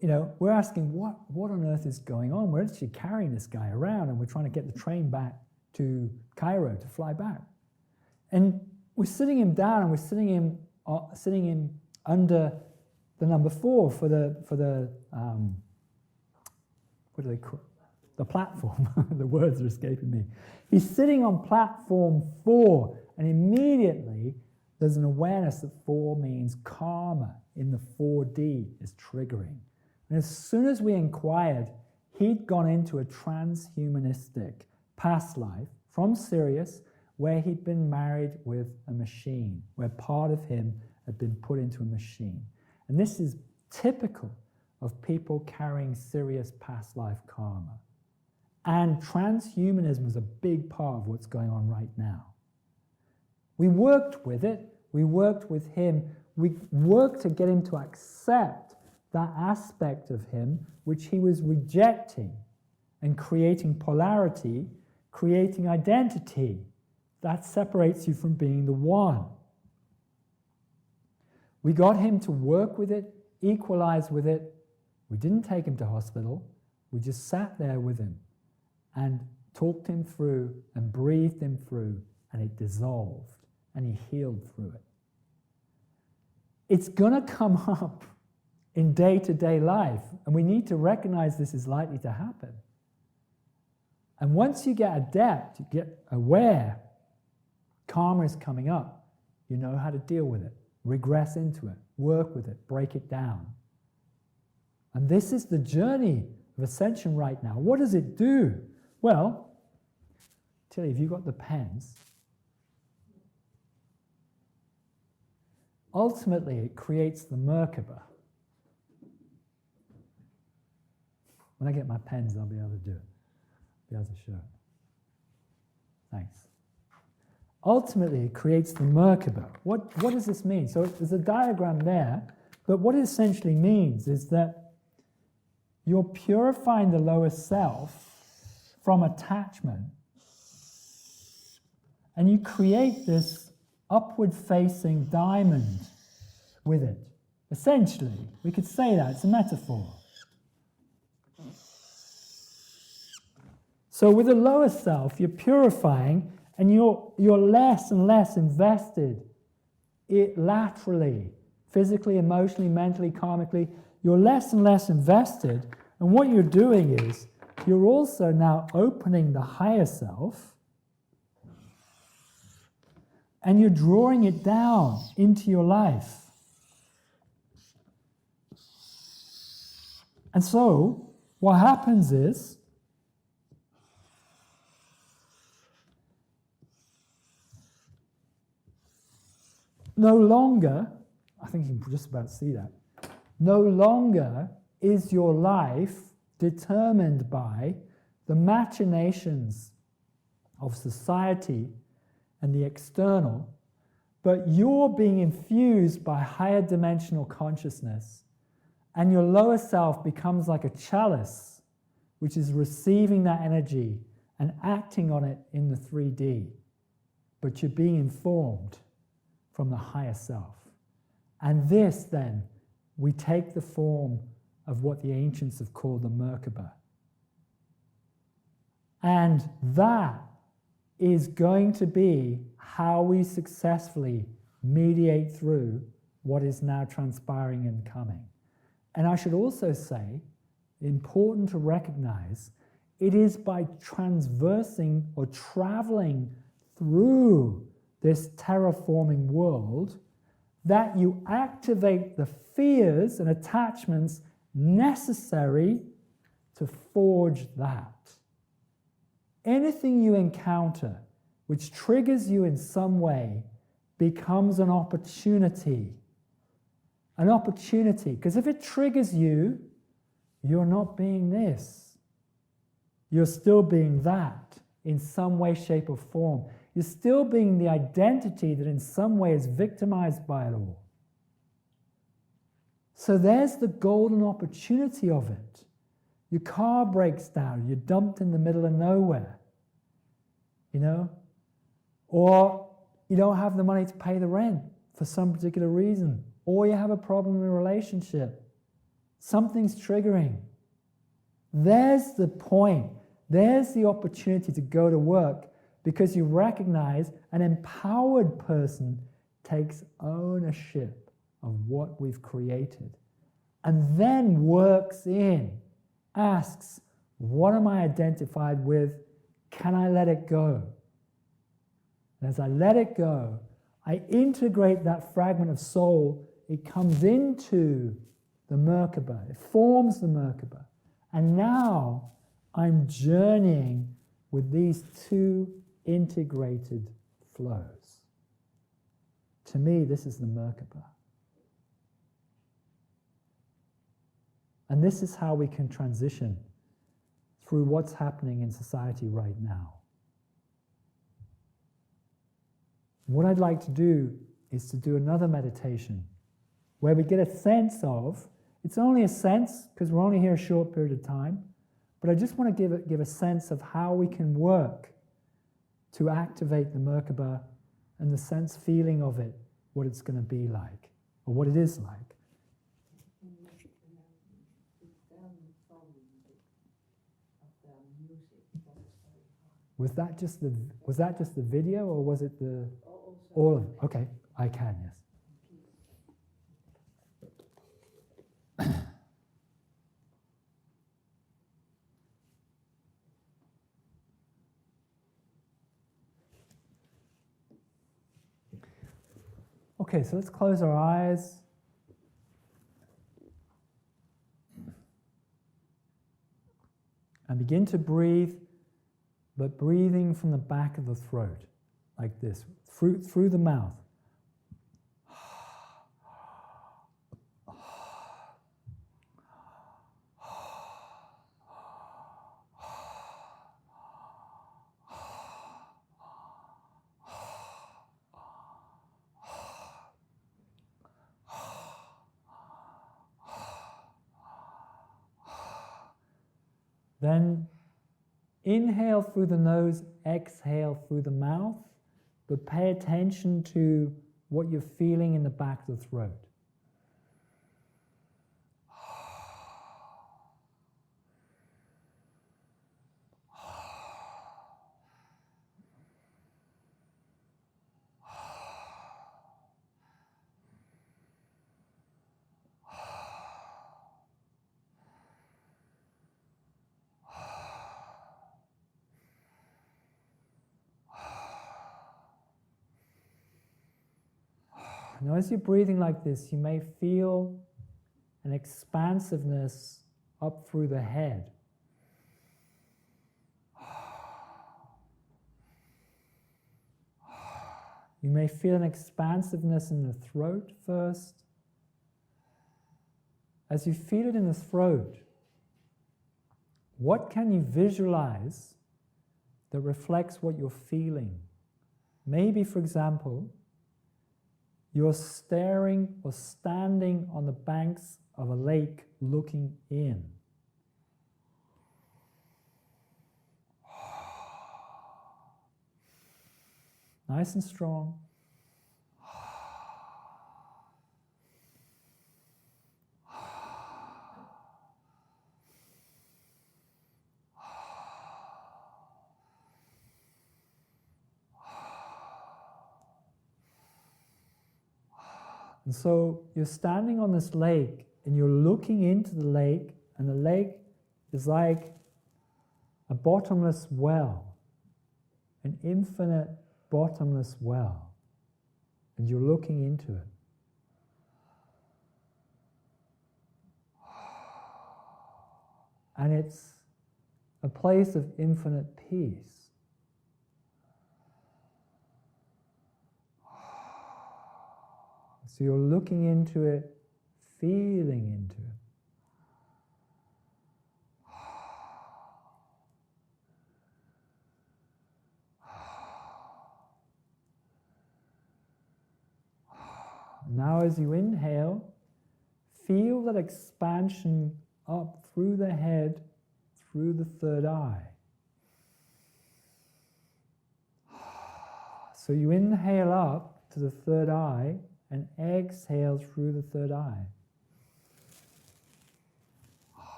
what on earth is going on? We're actually carrying this guy around, and we're trying to get the train back to Cairo to fly back. And we're sitting him down, and we're sitting him under the number 4 for the what do they call the platform? The words are escaping me. He's sitting on platform 4, and immediately there's an awareness that 4 means karma in the 4D is triggering. And as soon as we inquired, he'd gone into a transhumanistic past life from Sirius, where he'd been married with a machine, where part of him had been put into a machine. And this is typical of people carrying serious past life karma. And transhumanism is a big part of what's going on right now. We worked with it, we worked with him, we worked to get him to accept that aspect of him which he was rejecting and creating polarity, creating identity. That separates you from being the one. We got him to work with it, equalize with it. We didn't take him to hospital. We just sat there with him and talked him through and breathed him through, and it dissolved, and he healed through it. It's going to come up in day-to-day life, and we need to recognize this is likely to happen. And once you get adept, you get aware, karma is coming up, you know how to deal with it, regress into it, work with it, break it down. And this is the journey of Ascension right now. What does it do? Well, Tilly, have you got the pens? Ultimately, it creates the Merkabah. When I get my pens, I'll be able to do it. Be able to show it. Thanks. Ultimately, it creates the Merkabah. What does this mean? So there's a diagram there, but what it essentially means is that you're purifying the lower self from attachment, and you create this upward-facing diamond with it. Essentially, we could say that, it's a metaphor. So with the lower self, you're purifying, and you're less and less invested laterally, physically, emotionally, mentally, karmically. You're less and less invested, and what you're doing is you're also now opening the higher self, and you're drawing it down into your life. And so, what happens is, no longer, I think you can just about see that, no longer is your life determined by the machinations of society and the external, but you're being infused by higher dimensional consciousness, and your lower self becomes like a chalice, which is receiving that energy and acting on it in the 3D, but you're being informed from the higher self. And this, then, we take the form of what the ancients have called the Merkabah. And that is going to be how we successfully mediate through what is now transpiring and coming. And I should also say, important to recognize, it is by transversing or traveling through this terraforming world that you activate the fears and attachments necessary to forge that. Anything you encounter which triggers you in some way becomes an opportunity. An opportunity, because if it triggers you, you're not being this. You're still being that in some way, shape, or form. You're still being the identity that in some way is victimized by it all. So there's the golden opportunity of it. Your car breaks down, you're dumped in the middle of nowhere, you know? Or you don't have the money to pay the rent for some particular reason. Or you have a problem in a relationship. Something's triggering. There's the point. There's the opportunity to go to work, because you recognize an empowered person takes ownership of what we've created and then works in, asks, what am I identified with? Can I let it go? And as I let it go, I integrate that fragment of soul. It comes into the Merkabah. It forms the Merkabah. And now I'm journeying with these two integrated flows. To me, this is the Merkabah. And this is how we can transition through what's happening in society right now. What I'd like to do is to do another meditation where we get a sense of, it's only a sense because we're only here a short period of time, but I just want to give a sense of how we can work to activate the Merkabah and the sense feeling of it, what it's going to be like, or what it is like. Was that just the video, or was it the all of it? Okay, I can, yes. Okay, so let's close our eyes. And begin to breathe, but breathing from the back of the throat, like this, through the mouth. Then inhale through the nose, exhale through the mouth, but pay attention to what you're feeling in the back of the throat. Now, as you're breathing like this, you may feel an expansiveness up through the head. You may feel an expansiveness in the throat first. As you feel it in the throat, what can you visualize that reflects what you're feeling? Maybe, for example, you're staring or standing on the banks of a lake looking in. Nice and strong. And so you're standing on this lake and you're looking into the lake, and the lake is like a bottomless well, an infinite bottomless well, and you're looking into it. And it's a place of infinite peace. So you're looking into it, feeling into it. Now as you inhale, feel that expansion up through the head, through the third eye. So you inhale up to the third eye and exhale through the third eye.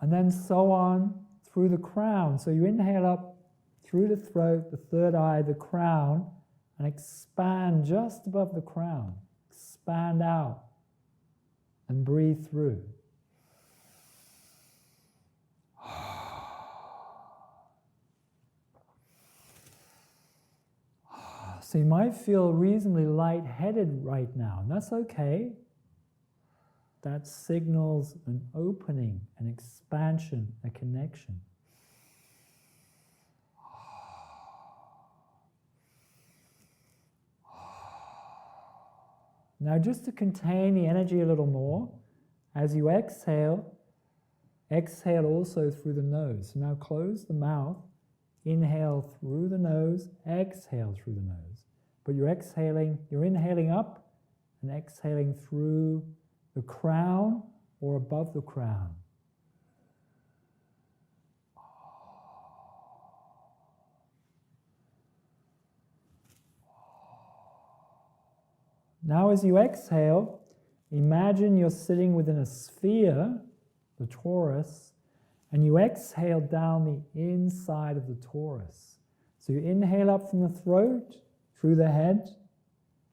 And then so on through the crown. So you inhale up through the throat, the third eye, the crown, and expand just above the crown. Expand out and breathe through. So you might feel reasonably lightheaded right now, and that's okay. That signals an opening, an expansion, a connection. Now, just to contain the energy a little more, as you exhale, exhale also through the nose. So now close the mouth, inhale through the nose, exhale through the nose. But you're inhaling up and exhaling through the crown or above the crown. Now as you exhale, imagine you're sitting within a sphere, the torus, and you exhale down the inside of the torus. So you inhale up from the throat, through the head,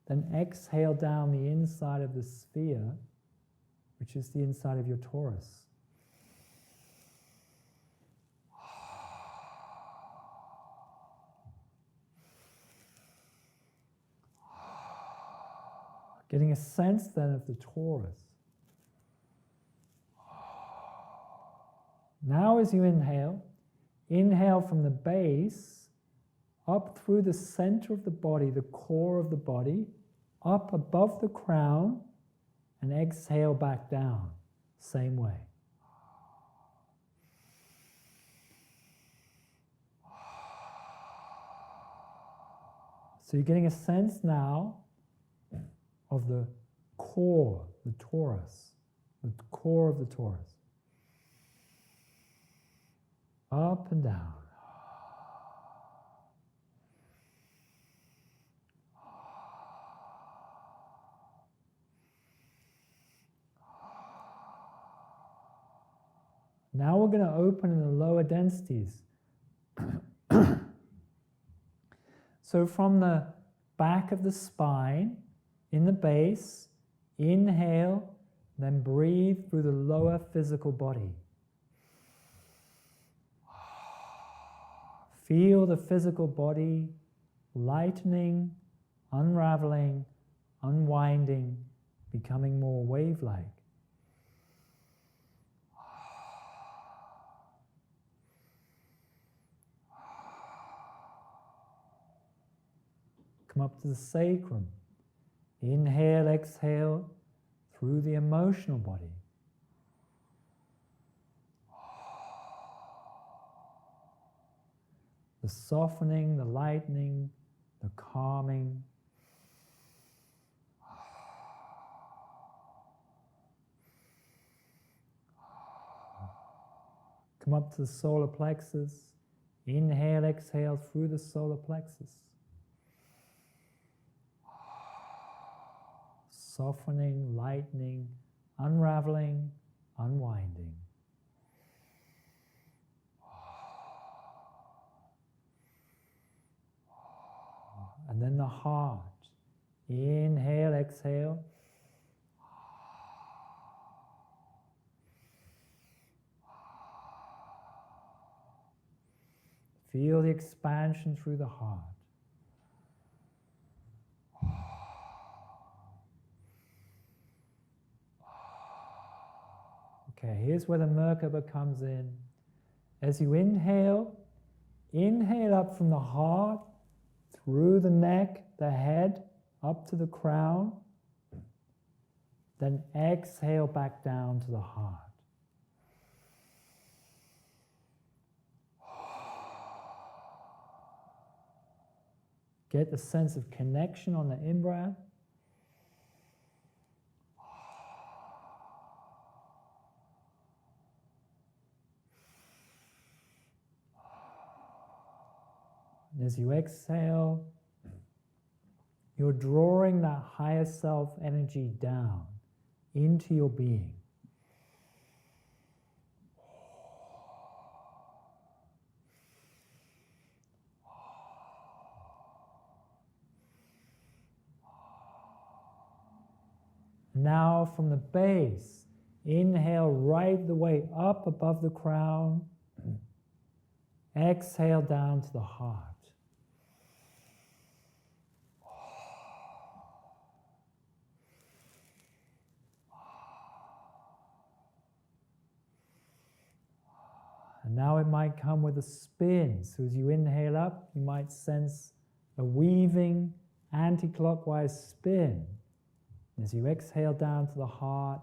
then exhale down the inside of the sphere, which is the inside of your torus. Getting a sense then of the torus. Now as you inhale, inhale from the base, up through the center of the body, the core of the body, up above the crown, and exhale back down, same way. So you're getting a sense now of the core, the torus, the core of the torus. Up and down. Now we're going to open in the lower densities. So from the back of the spine, in the base, inhale, Then breathe through the lower physical body. Feel the physical body lightening, unraveling, unwinding, becoming more wave-like. Come up to the sacrum. Inhale, exhale through the emotional body. The softening, the lightening, the calming. Come up to the solar plexus. Inhale, exhale through the solar plexus. Softening, lightening, unraveling, unwinding. And then the heart. Inhale, exhale. Feel the expansion through the heart. Okay, here's where the Merkabah comes in. As you inhale, inhale up from the heart, through the neck, the head, up to the crown. Then exhale back down to the heart. Get the sense of connection on the in-breath. And as you exhale, you're drawing that higher self energy down into your being. Now from the base, inhale right the way up above the crown. Exhale down to the heart. And now it might come with a spin. So as you inhale up, you might sense a weaving anti-clockwise spin. As you exhale down to the heart,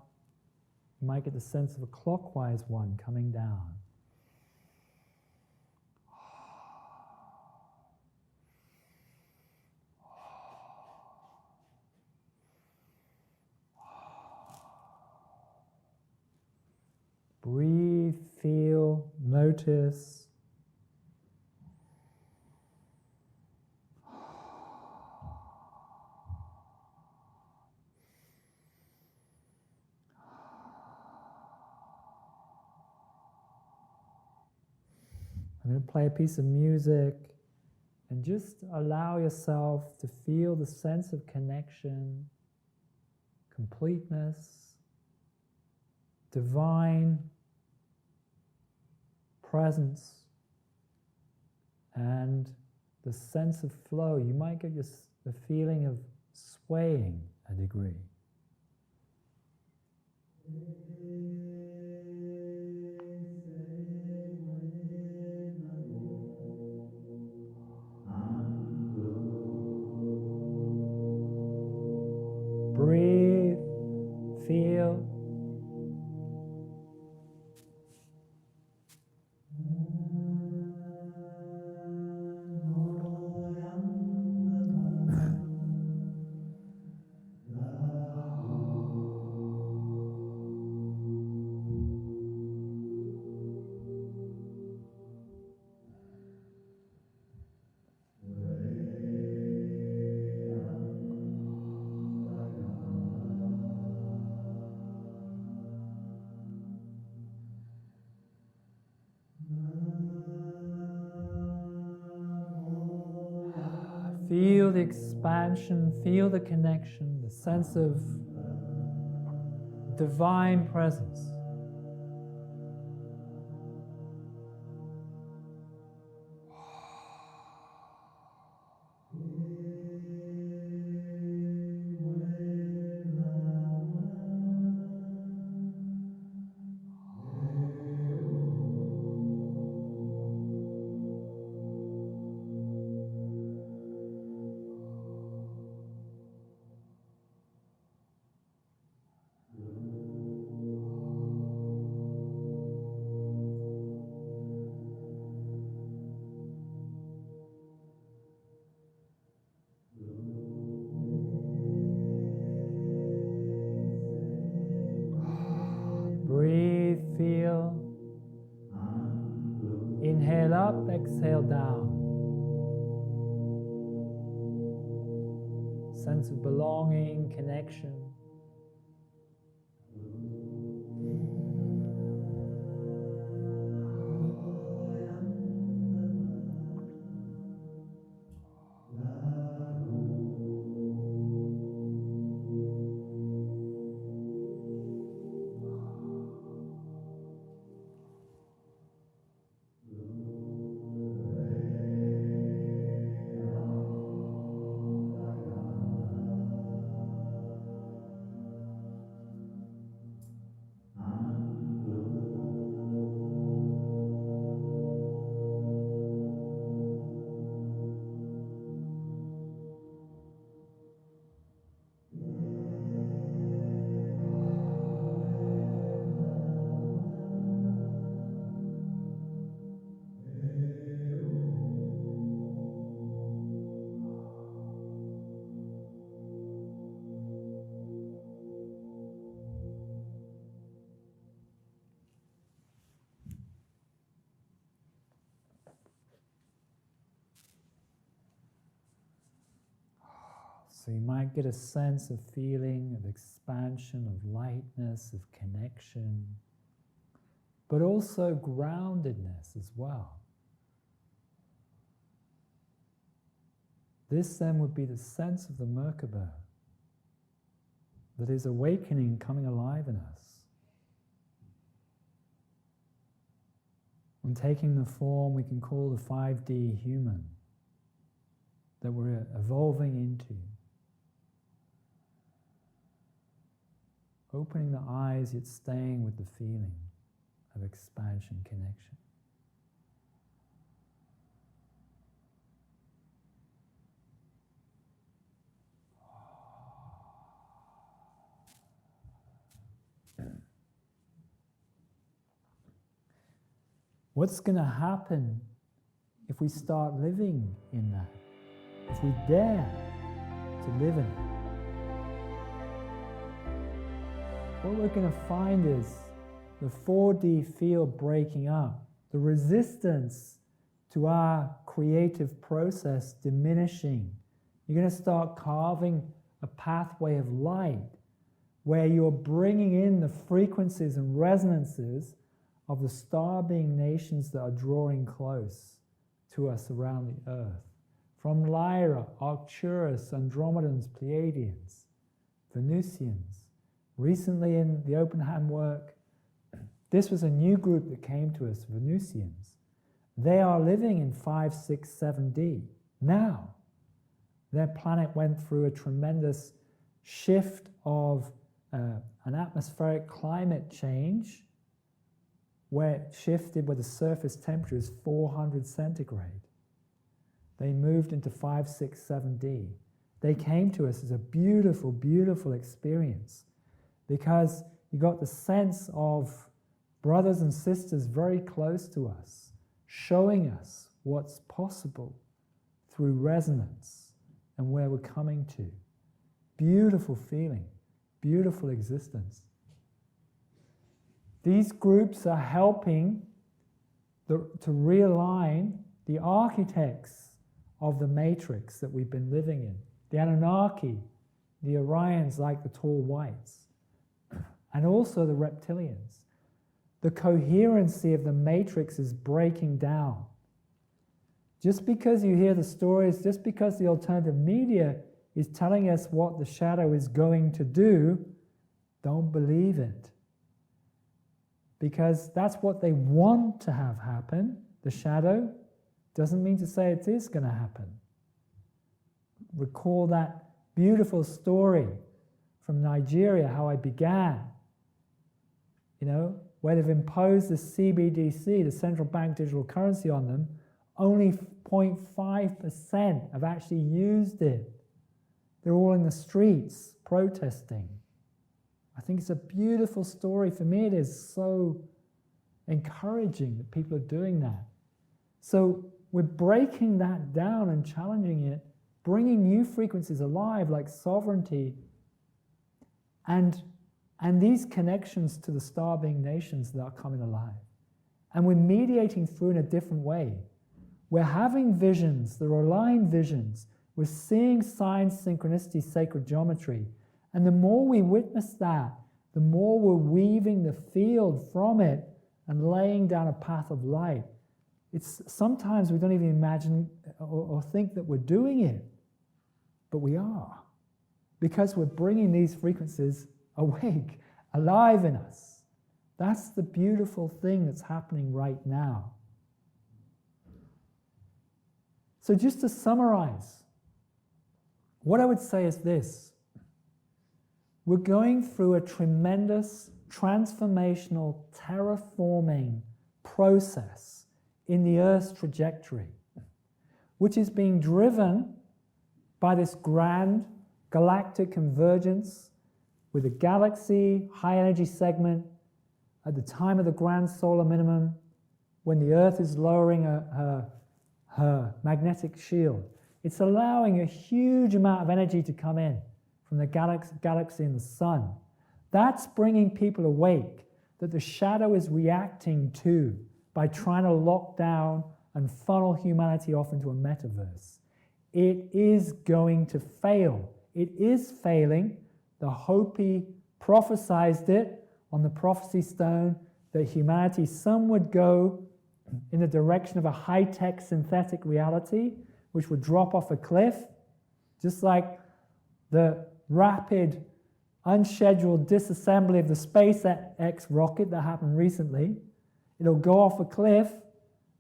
you might get the sense of a clockwise one coming down. Breathe, feel, notice. I'm going to play a piece of music and just allow yourself to feel the sense of connection, completeness, divine presence, and the sense of flow. You might get the feeling of swaying a degree. Breathe, feel. Feel the expansion, feel the connection, the sense of divine presence. Breathe, feel. Inhale up, exhale down. Sense of belonging, connection. So you might get a sense of feeling, of expansion, of lightness, of connection, but also groundedness as well. This then would be the sense of the Merkabah that is awakening, coming alive in us. And taking the form we can call the 5D human that we're evolving into. Opening the eyes, yet staying with the feeling of expansion, connection. What's going to happen if we start living in that? If we dare to live in it? What we're going to find is the 4D field breaking up, the resistance to our creative process diminishing. You're going to start carving a pathway of light where you're bringing in the frequencies and resonances of the star-being nations that are drawing close to us around the earth. From Lyra, Arcturus, Andromedans, Pleiadians, Venusians. Recently in the Openhand work, this was a new group that came to us, Venusians. They are living in 5, 6, 7D now. Their planet went through a tremendous shift of an atmospheric climate change where it shifted where the surface temperature is 400 centigrade. They moved into 5, 6, 7D. They came to us as a beautiful, beautiful experience because you got the sense of brothers and sisters very close to us, showing us what's possible through resonance and where we're coming to. Beautiful feeling, beautiful existence. These groups are helping to realign the architects of the matrix that we've been living in. The Anunnaki, the Orions like the tall whites, and also the reptilians. The coherency of the matrix is breaking down. Just because you hear the stories, just because the alternative media is telling us what the shadow is going to do, Don't believe it. Because that's what they want to have happen. The shadow doesn't mean to say it is going to happen. Recall that beautiful story from Nigeria, how I began. Where they've imposed the CBDC, the central bank digital currency, on them, only 0.5% have actually used it. They're all in the streets protesting. I think it's a beautiful story. For me, it is so encouraging that people are doing that. So we're breaking that down and challenging it, bringing new frequencies alive like sovereignty and these connections to the star-being nations that are coming alive. And we're mediating through in a different way. We're having visions, the aligned visions. We're seeing signs, synchronicity, sacred geometry. And the more we witness that, the more we're weaving the field from it and laying down a path of light. Sometimes we don't even imagine or think that we're doing it, but we are. Because we're bringing these frequencies awake, alive in us. That's the beautiful thing that's happening right now. So just to summarize, what I would say is this. We're going through a tremendous transformational, terraforming process in the Earth's trajectory, which is being driven by this grand galactic convergence with a galaxy, high energy segment, at the time of the grand solar minimum, when the Earth is lowering her magnetic shield. It's allowing a huge amount of energy to come in from the galaxy and the sun. That's bringing people awake, that the shadow is reacting to by trying to lock down and funnel humanity off into a metaverse. It is going to fail. It is failing. The Hopi prophesized it on the prophecy stone that humanity, some would go in the direction of a high-tech synthetic reality, which would drop off a cliff, just like the rapid, unscheduled disassembly of the SpaceX rocket that happened recently. It'll go off a cliff.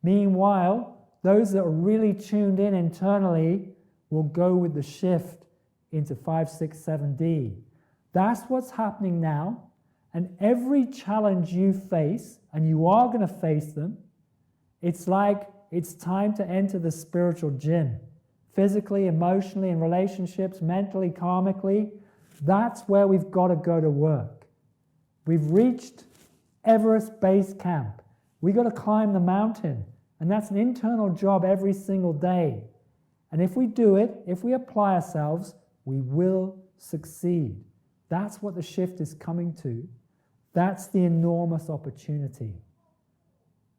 Meanwhile, those that are really tuned in internally will go with the shift into 5, 6, 7D. That's what's happening now. And every challenge you face, and you are going to face them, it's like it's time to enter the spiritual gym. Physically, emotionally, in relationships, mentally, karmically. That's where we've got to go to work. We've reached Everest Base Camp. We've got to climb the mountain. And that's an internal job every single day. And if we do it, if we apply ourselves, we will succeed. That's what the shift is coming to. That's the enormous opportunity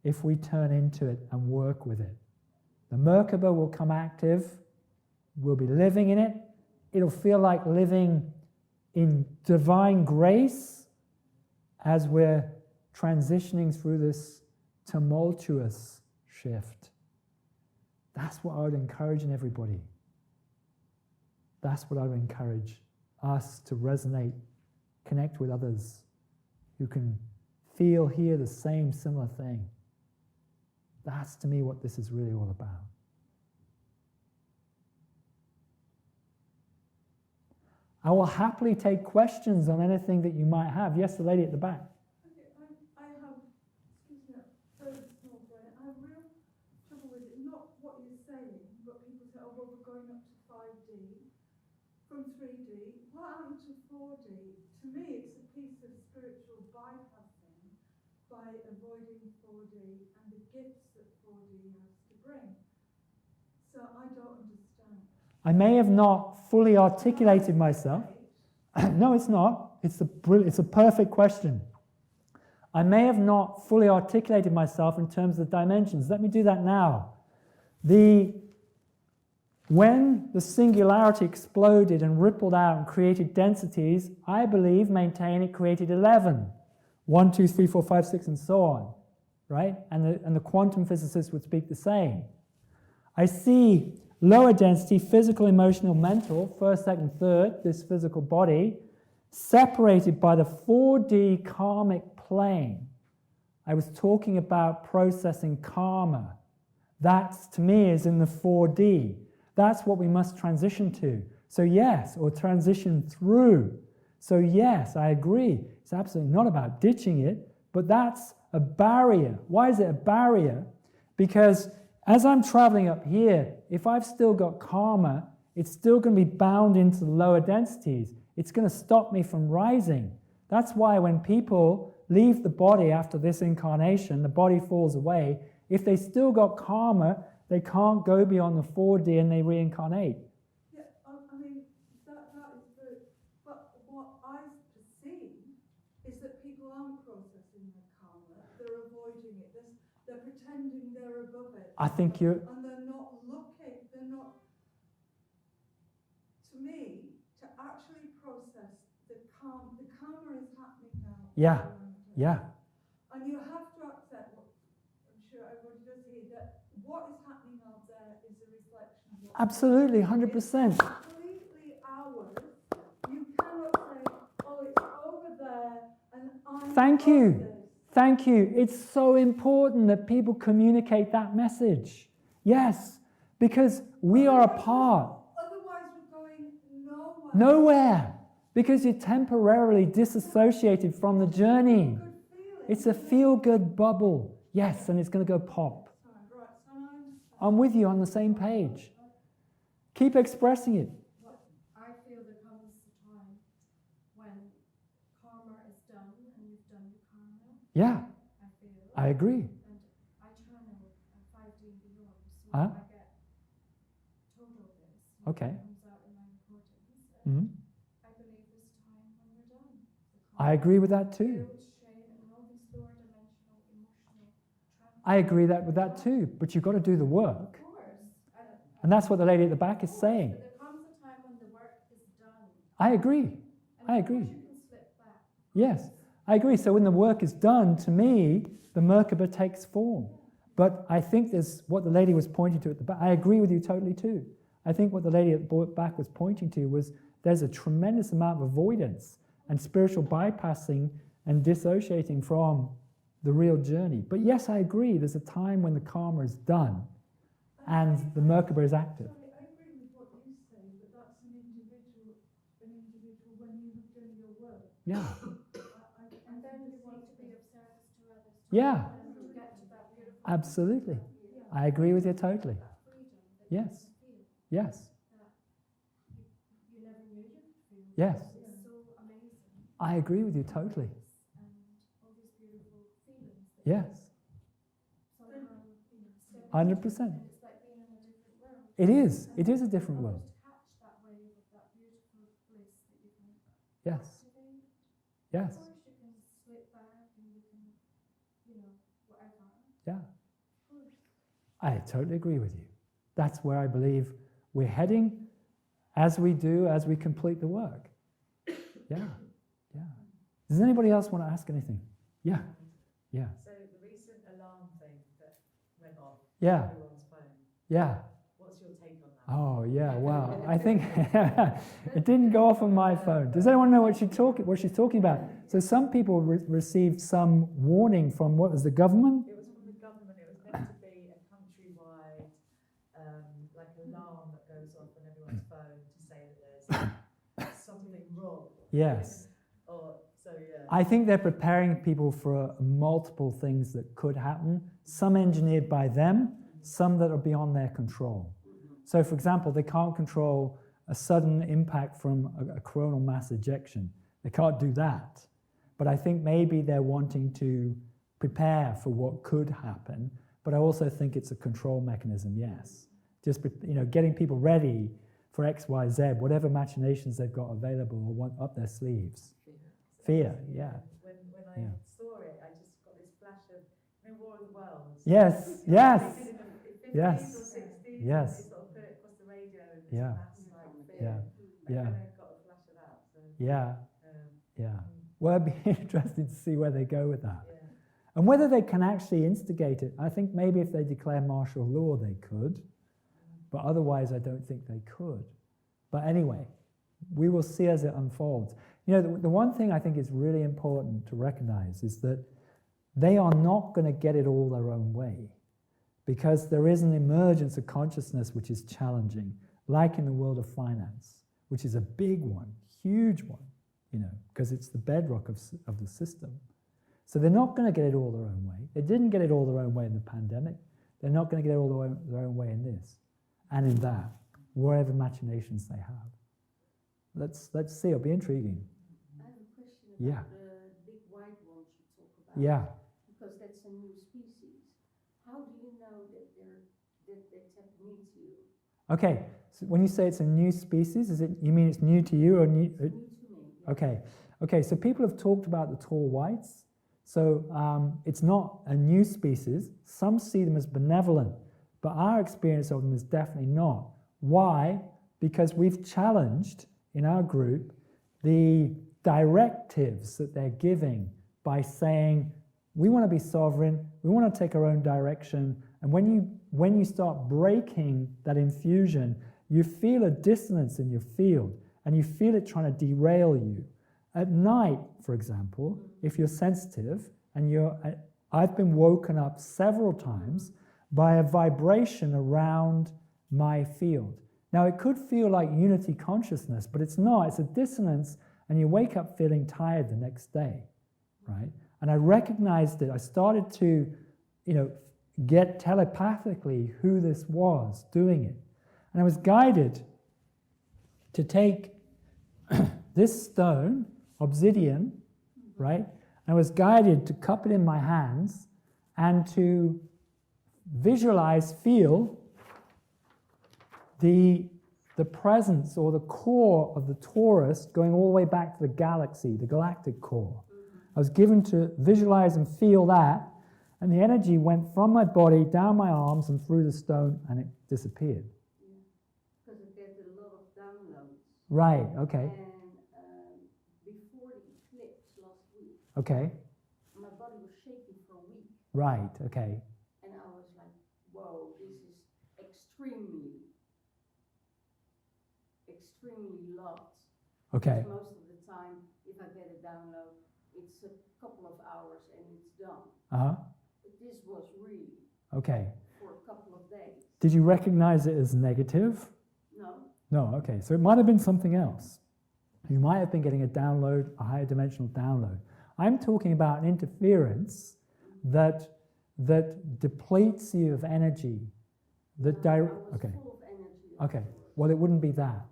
if we turn into it and work with it. The Merkabah will come active. We'll be living in it. It'll feel like living in divine grace as we're transitioning through this tumultuous shift. That's what I would encourage in everybody. That's what I would encourage us to resonate, connect with others who can feel, hear the same similar thing. That's to me what this is really all about. I will happily take questions on anything that you might have. Yes, the lady at the back. Okay, I have, excuse me, very small brain. I have real trouble with it. Not what you're saying, but people say, oh, well, we're going up to 5D from 3D. What happened to 4D? To me, it's a piece of spiritual bypassing by avoiding 4D and the gifts that 4D has to bring. So I don't understand. I may have not fully articulated myself. No, it's not. It's a perfect question. I may have not fully articulated myself in terms of the dimensions. Let me do that now. When the singularity exploded and rippled out and created densities, I believe, maintain it created 11. 1, 2, 3, 4, 5, 6, and so on. Right? And the quantum physicists would speak the same. I see lower density, physical, emotional, mental, first, second, third, this physical body, separated by the 4D karmic plane. I was talking about processing karma. That, to me, is in the 4D. That's what we must transition to. So yes, or transition through. So yes, I agree. It's absolutely not about ditching it, but that's a barrier. Why is it a barrier? Because as I'm traveling up here, if I've still got karma, it's still going to be bound into the lower densities. It's going to stop me from rising. That's why when people leave the body after this incarnation, the body falls away. If they still got karma, they can't go beyond the 4D and they reincarnate. Yeah, I mean, that is good. But what I perceive is that people aren't processing their karma. They're avoiding it. They're pretending they're above it. I think you're... And they're not looking, they're not... To me, to actually process the karma is happening now. Yeah, yeah. And you have to accept what I'm sure everybody does here, that what is happening out there is a reflection of what Absolutely, 100%. It's completely ours. You cannot say, oh, it's over there and I'm Thank you. above this. Thank you. It's so important that people communicate that message. Yes, because we are a part. Otherwise we're going nowhere. Nowhere. Because you're temporarily disassociated from the journey. Good feeling. It's a feel-good bubble. Yes, and it's going to go pop. Sorry, right, so I understand. I'm with you on the same page. Keep expressing it. I feel there comes a time when karma is done and you've done your karma. Yeah, I feel. I agree. And I channel 5D and beyond, so Uh-huh. I get told of this. Okay. It comes out in my recordings. And Mhm. I believe this time when we're done. I agree with that too. Guilt, shame, and all these lower dimensional emotional trauma. I agree with that too. But you've got to do the work. Of course. And that's what the lady at the back is saying. But there comes a time when the work is done. I agree. And I of course agree. you can slip back. Yes, I agree. So when the work is done, to me, the Merkabah takes form. But I think there's what the lady was pointing to at the back. I agree with you totally too. I think what the lady at the back was pointing to was there's a tremendous amount of avoidance and spiritual bypassing and dissociating from the real journey. But yes, I agree. There's a time when the karma is done and the Merkabah is active. Sorry, I agree with what you say, but that's an individual when you have done your work. Yeah, And then you want to be of service to others. yeah, And to get to that beautiful absolutely. I agree with you totally. freedom that Yes, you feel yes, that you never knew you could feel. yes. It's so amazing. I agree with you totally. And all these beautiful feelings that Yes, somehow, you know, step 100%. into. It's like being in a different world. It is. It is a different world. Catch that wave of that beautiful bliss that you can Yes, activate. yes, Of course you can slip back and you can, you know, whatever. yeah. Of course. I totally agree with you. That's where I believe we're heading as we complete the work. Yeah, yeah. Does anybody else want to ask anything? Yeah, yeah, So the recent alarm thing that went off yeah, everyone's phone, yeah. what's your take on that? Oh, yeah, wow. I think it didn't go off on my phone. Does anyone know what she's talking about? So some people received some warning from, what was the government? It was from the government. It was meant to be a countrywide like alarm that goes off on everyone's phone to say that there's something wrong. Yes. Or so yeah. I think they're preparing people for multiple things that could happen, some engineered by them, some that are beyond their control. So, for example, they can't control a sudden impact from a coronal mass ejection. They can't do that. But I think maybe they're wanting to prepare for what could happen. But I also think it's a control mechanism, yes. Just, getting people ready for X, Y, Z, whatever machinations they've got available or want up their sleeves. Fear, yeah. When I Yeah. saw it, I just got this flash of War of the Worlds. Yes, yes, They did it in the 50s yes, or 60s. yes. They sort of put it across the radio and this Yeah. mass like fear. Yeah, I yeah, kind of got a flash of that. So, yeah, yeah. mm, Well, it'd be interesting to see where they go with that. yeah. And whether they can actually instigate it. I think maybe if they declare martial law, they could. But otherwise, I don't think they could. But anyway, we will see as it unfolds. You know, the one thing I think is really important to recognize is that they are not going to get it all their own way, because there is an emergence of consciousness which is challenging, like in the world of finance, which is a big one, huge one, you know, because it's the bedrock of the system. So they're not going to get it all their own way. They didn't get it all their own way in the pandemic. They're not going to get it all their own way in this and in that, whatever machinations they have. Let's see, it'll be intriguing. I have a question about Yeah. the big white ones you talk about. Yeah. Because that's a new species. How do you know that they're tapping into you? Okay, so when you say it's a new species, you mean it's new to you or new? It's new to me. Yeah. Okay, so people have talked about the tall whites. So it's not a new species. Some see them as benevolent, but our experience of them is definitely not. Why? Because we've challenged in our group the directives that they're giving by saying, we want to be sovereign, we want to take our own direction, and when you start breaking that infusion, you feel a dissonance in your field, and you feel it trying to derail you. At night, for example, if you're sensitive, and I've been woken up several times by a vibration around my field. Now, it could feel like unity consciousness, but it's not. It's a dissonance, and you wake up feeling tired the next day, right? And I recognized it. I started to, get telepathically who this was doing it. And I was guided to take this stone, obsidian, right? I was guided to cup it in my hands and to visualize, feel the presence or the core of the torus going all the way back to the galaxy, the galactic core. I was given to visualize and feel that, and the energy went from my body down my arms and through the stone, and it disappeared. Because I get a lot of downloads. Right, okay. And before the eclipse last week, Okay, my body was shaking for a week. right, okay. And I was like, whoa, this is extremely lots. Okay, Because most of the time, if I get a download, it's a couple of hours and it's done. uh-huh, But this was really okay. for a couple of days. Did you recognize it as negative? No, No, okay, so it might have been something else. You might have been getting a download, a higher dimensional download. I'm talking about an interference that depletes you of energy. I was Okay, full of energy. okay. afterwards. Well, it wouldn't be that.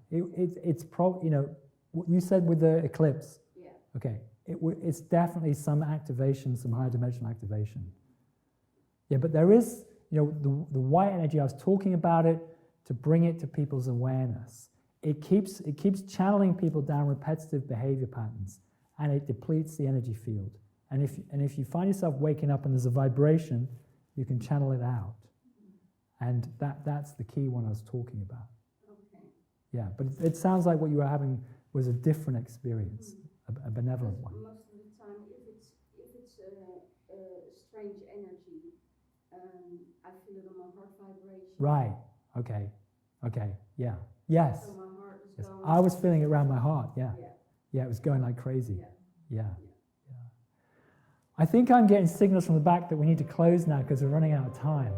What you said with the eclipse. Yeah. Okay, it's definitely some activation, some higher dimensional activation. Yeah, but there is, the white energy. I was talking about it to bring it to people's awareness. It keeps channeling people down repetitive behavior patterns, and it depletes the energy field. And if you find yourself waking up and there's a vibration, you can channel it out. And that's the key one I was talking about. Okay. Yeah, but it sounds like what you were having was a different experience, a benevolent one. Most of the time, if it's a strange energy, I feel it on my heart vibration. Right, okay, yeah, yes. So my heart is Yes. going. I was feeling it around my heart, yeah. Yeah. Yeah, it was going like crazy. Yeah. Yeah. I think I'm getting signals from the back that we need to close now because we're running out of time.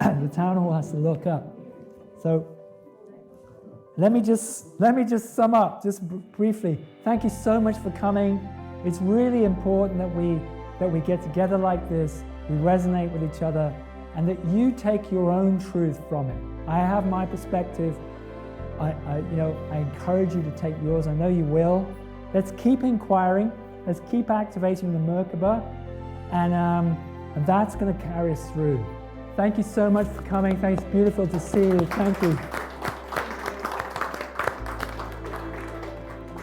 The town hall has to look up. So let me just sum up just briefly. Thank you so much for coming. It's really important that we get together like this, we resonate with each other, and that you take your own truth from it. I have my perspective. I encourage you to take yours. I know you will. Let's keep inquiring. Let's keep activating the Merkabah, and that's going to carry us through. Thank you so much for coming. Thanks. Beautiful to see you. Thank you.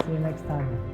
See you next time.